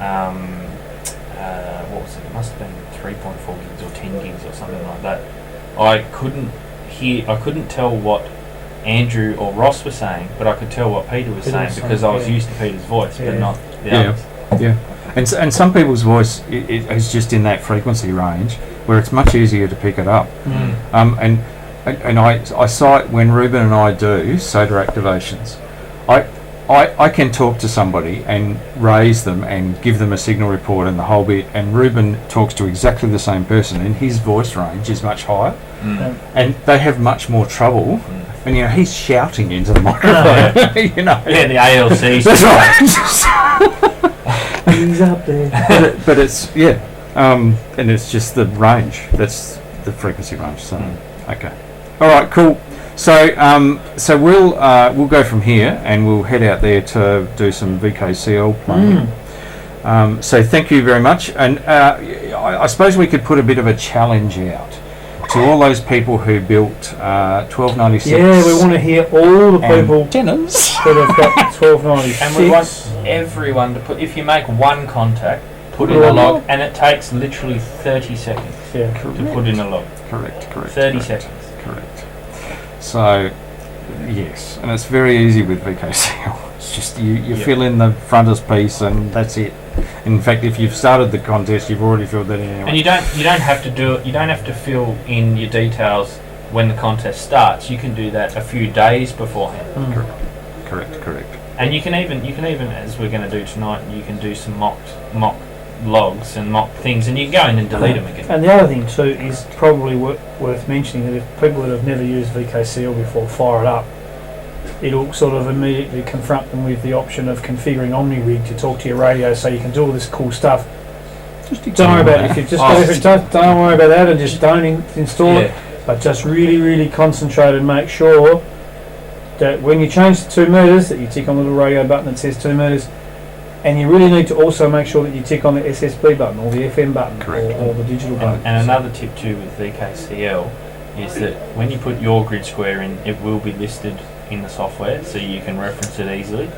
what was it? It must have been 3.4 gigs or 10 gigs or something like that. I couldn't tell what Andrew or Ross were saying, but I could tell what Peter was saying because I was used to Peter's voice, but not the others. Yeah. And some people's voice it is just in that frequency range where it's much easier to pick it up. And I cite when Ruben and I do SOTA activations, I can talk to somebody and raise them and give them a signal report and the whole bit, and Ruben talks to exactly the same person and his voice range is much higher and they have much more trouble. And he's shouting into the microphone. The ALC. That's right. He's up there. But it's and it's just the range. That's the frequency range. So okay, all right, cool. So we'll go from here and we'll head out there to do some VKCL playing. So thank you very much, and I suppose we could put a bit of a challenge out to all those people who built 1296. Yeah, we want to hear all the people antennas that have got 1296. And we want everyone to put, if you make one contact, put in a log, and it takes literally 30 seconds to put in a log. Correct. 30 seconds. Correct. So, yes, and it's very easy with VKCL. It's just you fill in the frontispiece and that's it. In fact, if you've started the contest, you've already filled that in anyway. And you don't have to do it. You don't have to fill in your details when the contest starts. You can do that a few days beforehand. Correct. And you can even, as we're going to do tonight, you can do some mock logs and mock things, and you can go in and delete them again. And the other thing too is probably worth mentioning that if people that have never used VKCL before fire it up, it'll sort of immediately confront them with the option of configuring OmniRig to talk to your radio, so you can do all this cool stuff. Don't worry about it. If you just don't worry about that and just don't install it, but just really concentrate and make sure that when you change to 2 meters, that you tick on the little radio button that says 2 meters, and you really need to also make sure that you tick on the SSB button or the FM button or the digital button. And another tip too with VKCL is that when you put your grid square in, it will be listed in the software, so you can reference it easily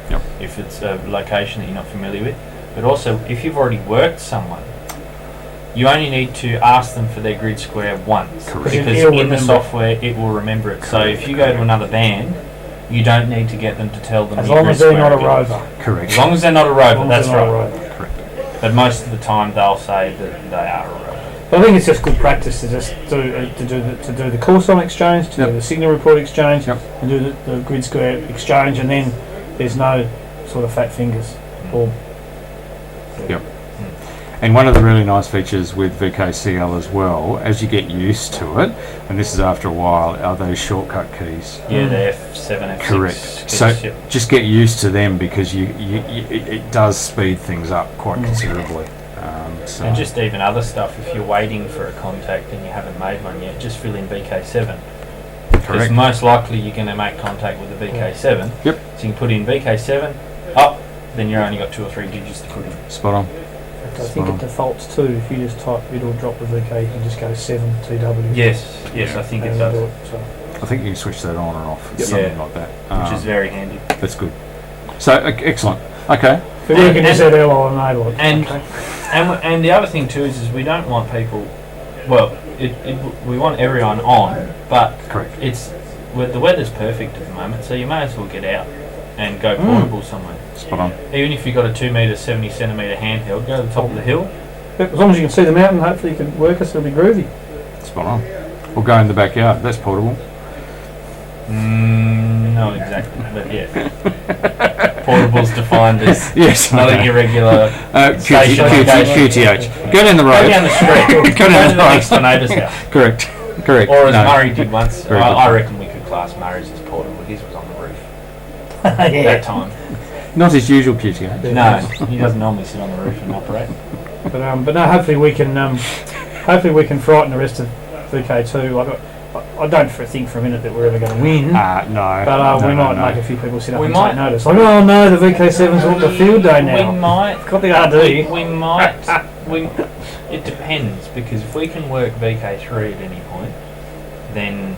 if it's a location that you're not familiar with. But also, if you've already worked someone, you only need to ask them for their grid square once, because in the software it will remember it. So if you go to another band, you don't need to get them to tell them. As long as they're not a rover. Correct. As long as they're not a rover, that's right. Correct. But most of the time they'll say that they are a rover. But I think it's just good practice to just do the call sign exchange, to do the signal report exchange, and do the grid square exchange, and then there's no sort of fat fingers. And one of the really nice features with VKCL as well, as you get used to it, and this is after a while, are those shortcut keys. Yeah, the F7, F6. Correct. keys, So yep. just get used to them because it does speed things up quite considerably. So And just even other stuff, if you're waiting for a contact and you haven't made one yet, just fill in VK7. Because correct. most likely you're going to make contact with the VK7. Yep. So you can put in VK7, up, then you've only got 2 or 3 digits to put in. Spot on. I think it defaults too. If you just type it'll drop the VK, you can just go 7 TW. Yes, I think it and does. do it, so. I think you can switch that on and off. Yep. Something Yeah. like that. Which is very handy. That's good. So excellent. Okay. If we can just add I'll enable it. And okay. and the other thing too is we don't want people. Well, we want everyone on, but Correct. the weather's perfect at the moment, so you may as well get out and go portable somewhere. Spot on. Even if you've got a 2 metre, 70 centimetre handheld, go to the top of the hill. As long as you can see the mountain, hopefully you can work us. It'll be groovy. Spot on. Or go in the backyard. That's portable. Not exactly, but yeah. Portable's defined as Yes. not okay. a irregular station QTH. Go down the road. Go down the street. Go down to the the next road. neighbour's house. Correct. Correct. Or as No. Murray did once. Very good. I reckon we could class Murray's as portable. His was on the roof that time. Not his usual QTH. No, he doesn't normally sit on the roof and operate. But no, hopefully we can frighten the rest of VK2. I don't think for a minute that we're ever going to win. No. But we no, might no. make a few people sit up We and might. take notice. Like, oh no, the VK7's on the field day now. We might. Got the RD. We might. It depends, because if we can work VK3 at any point, then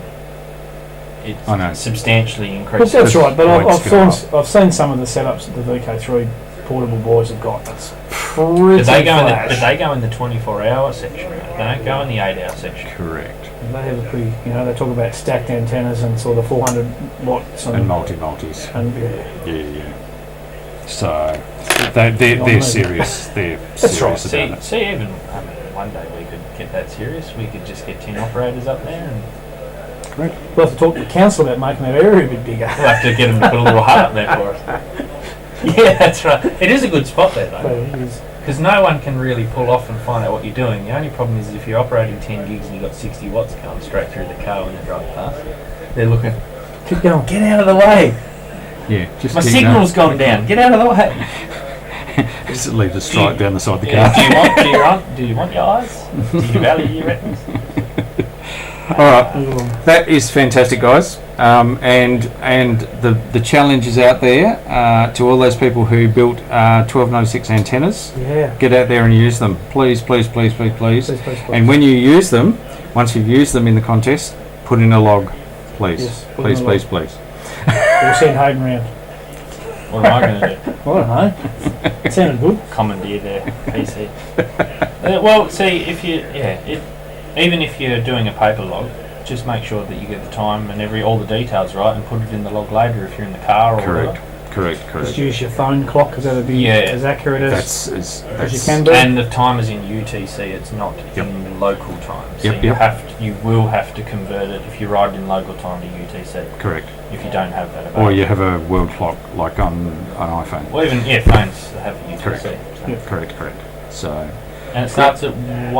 I know. it substantially Well, increases. that's right, but Points go I've seen some of the setups that the VK3 portable boys have got. That's pretty But they go in the, flash. but they go in the 24-hour section. They don't go in the 8-hour section. Correct. They have a pretty, they talk about stacked antennas and sort of 400 watts And multis. And Yeah. So they're serious. They're serious about it. See, even one day we could get that serious. We could just get 10 operators up there, and we'll have to talk to the council about making that area a bit bigger. we'll have to get them to put a little hut up there for us. Yeah, that's right. It is a good spot there But though, it is. because no one can really pull off and find out what you're doing. The only problem is if you're operating 10 gigs and you've got 60 watts coming straight through the car when they drive past, they're looking, Keep going. get out of the way. Yeah. Just My keep signal's gone down. Get out of the way. going. Just leave the stripe down the side of the Yeah, car. do you want your eyes? Do you value your retinas? All right. That is fantastic, guys. And the challenge is out there to all those people who built 1296 antennas. Yeah. Get out there and use them, please. Please. And when you use them, once you've used them in the contest, put in a log, please. Yes, put in Please. a log. We'll send Hayden round. What am I going to do? I don't know. It sounded good. Commandeer their PC. Well, see, even if you're doing a paper log, just make sure that you get the time and all the details right, and put it in the log later if you're in the car or Correct. whatever. Correct. Just use your phone clock because that'll be as accurate as you can be. And the time is in UTC; it's not in local time. So you will have to convert it if you write it in local time to UTC. Correct. If you don't have that available. Or you have a world clock like on an iPhone. Well, even phones have UTC. Correct. So. Correct. So. And it starts at 1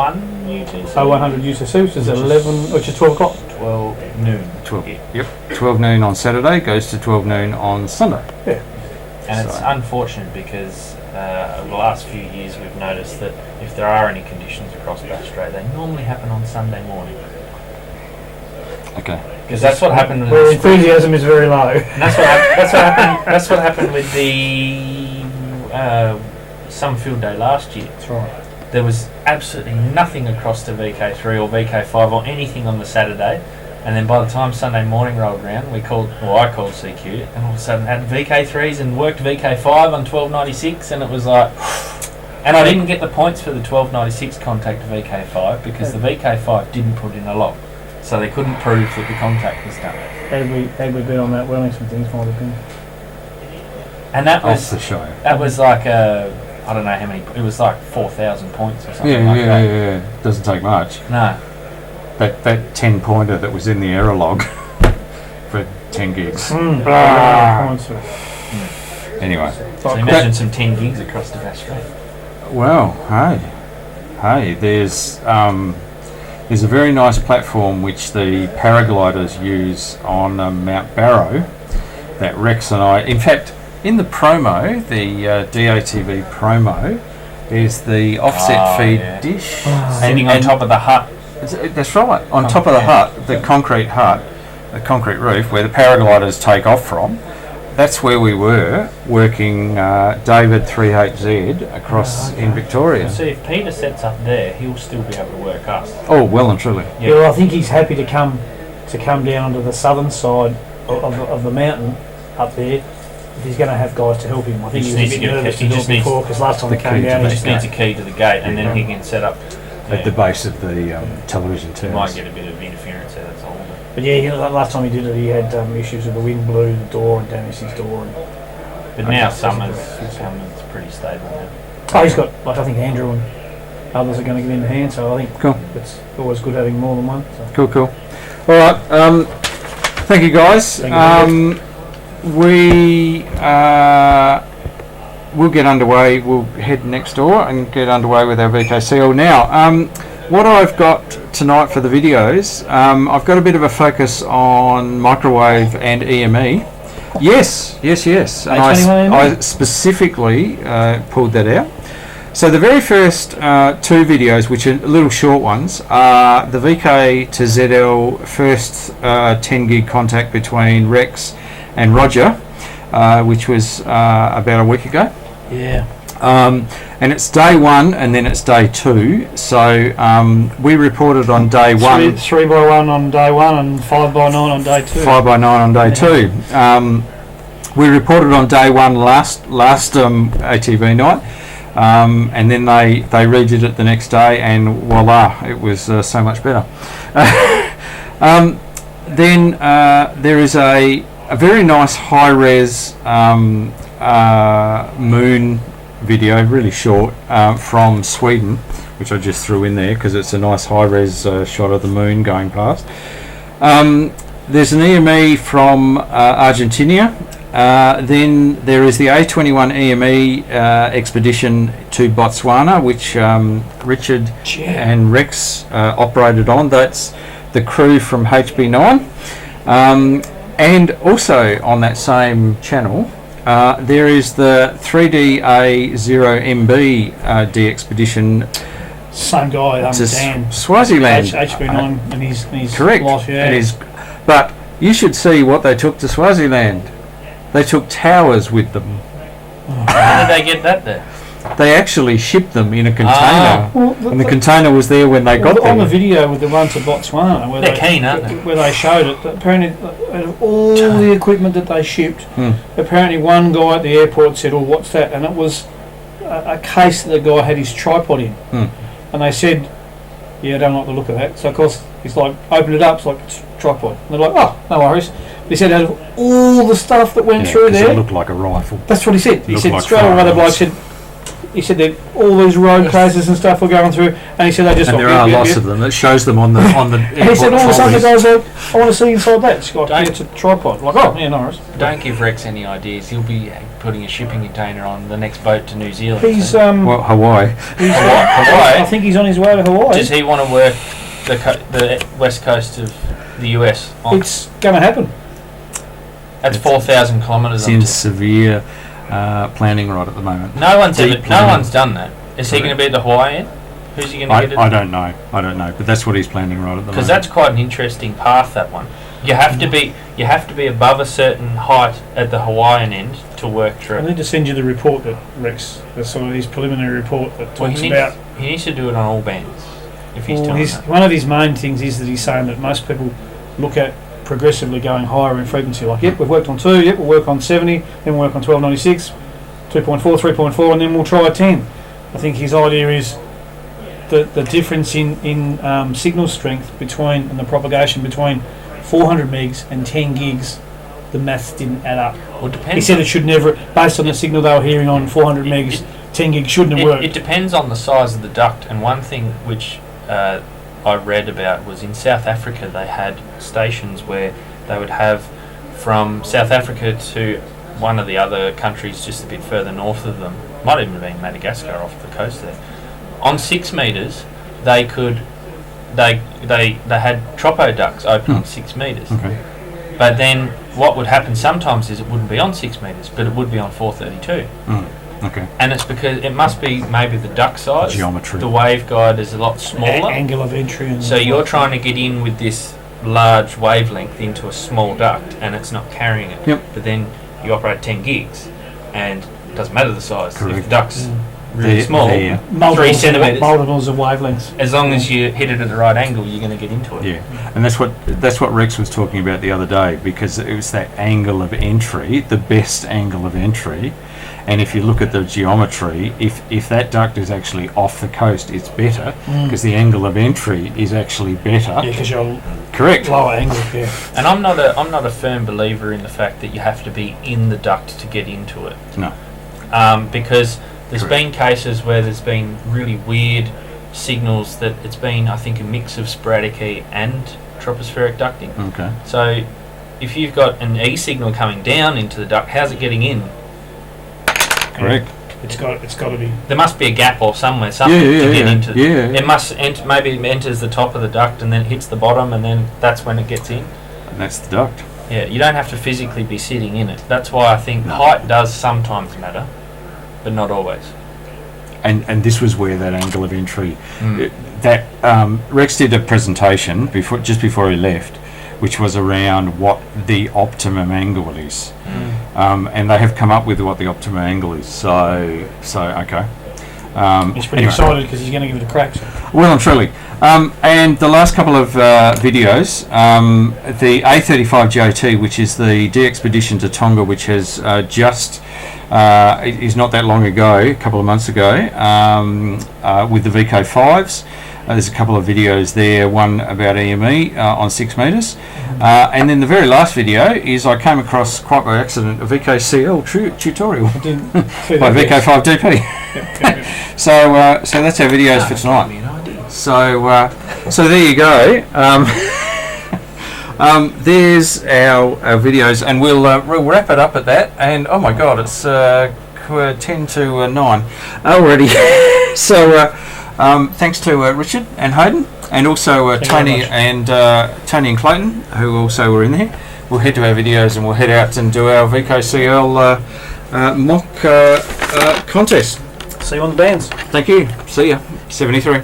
UTC. 100 UTC, which is 11, which is 12 o'clock. 12 noon. 12. Yep. 12 noon on Saturday goes to 12 noon on Sunday. Yeah. And it's unfortunate because over the last few years we've noticed that if there are any conditions across Bass Strait, they normally happen on Sunday morning. Okay. Because that's what happened. Where enthusiasm is very low. And that's what happened with the Summer Field Day last year. That's right. There was absolutely nothing across to VK3 or VK5 or anything on the Saturday, and then by the time Sunday morning rolled around, I called CQ, and all of a sudden had VK3s and worked VK5 on 1296, and it was like, and I didn't get the points for the 1296 contact to VK5 because the VK5 didn't put in a log, so they couldn't prove that the contact was done. Had we been on Mount Wellington, things might have been. And that Off was the show. That was like I don't know how many. It was like 4,000 points or something that. Yeah. Doesn't take much. No. That 10 pointer that was in the error log for 10 gigs. Mm. Anyway. So imagine some 10 gigs across the Bass Strait. Well, hey, Hey, there's a very nice platform which the paragliders use on Mount Barrow that Rex and I, in fact, in the promo, the DATV promo, is the offset feed dish. Sitting on top of the hut. That's right, on top of the hut, the concrete roof where the paragliders take off from. That's where we were working David 3HZ across in Victoria. See, if Peter sets up there, he'll still be able to work us. Oh, well and truly. Yeah, well, I think he's happy to come down onto the southern side of the mountain up there. If he's going to have guys to help him, I think he was a bit nervous to do it before because last time he came down, he just needs a key to the gate, and then he can set up at the base of the television too. He might get a bit of interference there. That's all. But yeah, last time he did it, he had issues with the wind blew the door and damaged his door. But now Summer's pretty stable now. Oh, he's got, like, I think Andrew and others are going to get in the hand, so I think it's always good having more than one. So. Cool. All right, thank you guys. We'll get underway. We'll head next door and get underway with our VKCL now. What I've got tonight for the videos, I've got a bit of a focus on microwave and EME. Yes. And I specifically pulled that out. So the very first two videos, which are little short ones, are the VK to ZL first 10 gig contact between Rex and Roger, which was about a week ago. Yeah. And it's day one and then it's day two. So we reported on day one. 3x1 on day one and 5x9 on day two. 5x9 on day two. We reported on day one last ATV night. And then they redid it the next day, and voila, it was so much better. Then there is a very nice high-res moon video, really short, from Sweden, which I just threw in there because it's a nice high-res shot of the moon going past. There's an EME from Argentina. Then there is the A21 EME expedition to Botswana, which Richard and Rex operated on. That's the crew from HB9. And also on that same channel, there is the 3DA0MB DXpedition. Same guy, Dan. Swaziland. HB9 and his correct. Lot, yeah. It is, but you should see what they took to Swaziland. They took towers with them. How did they get that there? They actually shipped them in a container, and the container was there when they got there. On the video with the one to Botswana, where they're keen, aren't they? Where they showed it, apparently out of all the equipment that they shipped, apparently one guy at the airport said, "Oh, what's that?" And it was a case that the guy had his tripod in, and they said, "Yeah, I don't like the look of that." So of course he's like, "Open it up, it's like a tripod." And they're like, "Oh, no worries." But he said, out of all the stuff that went through there, it looked like a rifle. That's what he said. He said like straight away the bloke said. He said that all these road cases and stuff were going through, and he said they just. And there are lots of them. It shows them on the And he said all of a sudden the guy's like, "I want to see inside that." It's like, it's a tripod. Like, oh, yeah, no worries. Don't give Rex any ideas. He'll be putting a shipping container on the next boat to New Zealand. He's Hawaii. Hawaii. I think he's on his way to Hawaii. Does he want to work the west coast of the US? It's going to happen. That's 4,000 kilometres. It's in severe planning right at the moment. No one's done that. Is he going to be at the Hawaii end? Who's he going to get it? I don't know, but that's what he's planning right at the moment. Because that's quite an interesting path, that one. You have to be above a certain height at the Hawaiian end to work through. I need to send you the report that Rex, sort of his preliminary report that talks about. He needs to do it on all bands. If he's doing that. One of his main things is that he's saying that most people look at progressively going higher in frequency. Like, yep, we've worked on 2, yep, we'll work on 70, then we'll work on 1296, 2.4, 3.4, and then we'll try 10. I think his idea is the difference in signal strength between and the propagation between 400 megs and 10 gigs, the maths didn't add up. Well, it depends. He said it should never, based on the signal they were hearing on 400 megs, 10 gigs shouldn't have worked. It depends on the size of the duct, and one thing which I read about was in South Africa they had stations where they would have from South Africa to one of the other countries just a bit further north of them, might even have been Madagascar off the coast there, on 6 metres, they had tropo ducts open on 6 metres. Okay. But then what would happen sometimes is it wouldn't be on 6 metres, but it would be on 432. Okay. And it's because it must be maybe the duct size. Geometry. The waveguide is a lot smaller. Angle of entry. And so you're trying to get in with this large wavelength into a small duct, and it's not carrying it. Yep. But then you operate 10 gigs, and it doesn't matter the size. Correct. If the duct's really small, 3 centimetres. Multiples of wavelengths. As long as you hit it at the right angle, you're going to get into it. Yeah, and that's what Rex was talking about the other day, because it was that angle of entry, the best angle of entry. And if you look at the geometry, if that duct is actually off the coast, it's better because the angle of entry is actually better. Yeah, because you're correct. Lower angle. Yeah. And I'm not a firm believer in the fact that you have to be in the duct to get into it. No. Because there's been cases where there's been really weird signals that it's been, I think, a mix of sporadic E and tropospheric ducting. Okay. So if you've got an E signal coming down into the duct, how's it getting in? Correct. It's got to be. There must be a gap or somewhere, something to get into. Yeah. It must maybe it enters the top of the duct and then hits the bottom, and then that's when it gets in. And that's the duct. Yeah, you don't have to physically be sitting in it. That's why I think height does sometimes matter, but not always. And this was where that angle of entry, that Rex did a presentation just before he left, which was around what the optimum angle is. And they have come up with what the optimum angle is. So okay. He's pretty excited because he's going to give it a crack. So. Well and truly. And the last couple of videos, the A35JT, which is the DXpedition to Tonga, which has is not that long ago, a couple of months ago, with the VK5s. There's a couple of videos there, one about EME on 6 metres. And then the very last video is I came across, quite by accident, a VKCL tutorial by VK5DP. So that's our videos for tonight. So there you go. There's our videos, and we'll wrap it up at that. And oh my God, it's 10 to 9 already. So thanks to Richard and Hayden, and also Tony and Clayton, who also were in there. We'll head to our videos and we'll head out and do our VKCL mock contest. See you on the bands. Thank you. See ya. 73.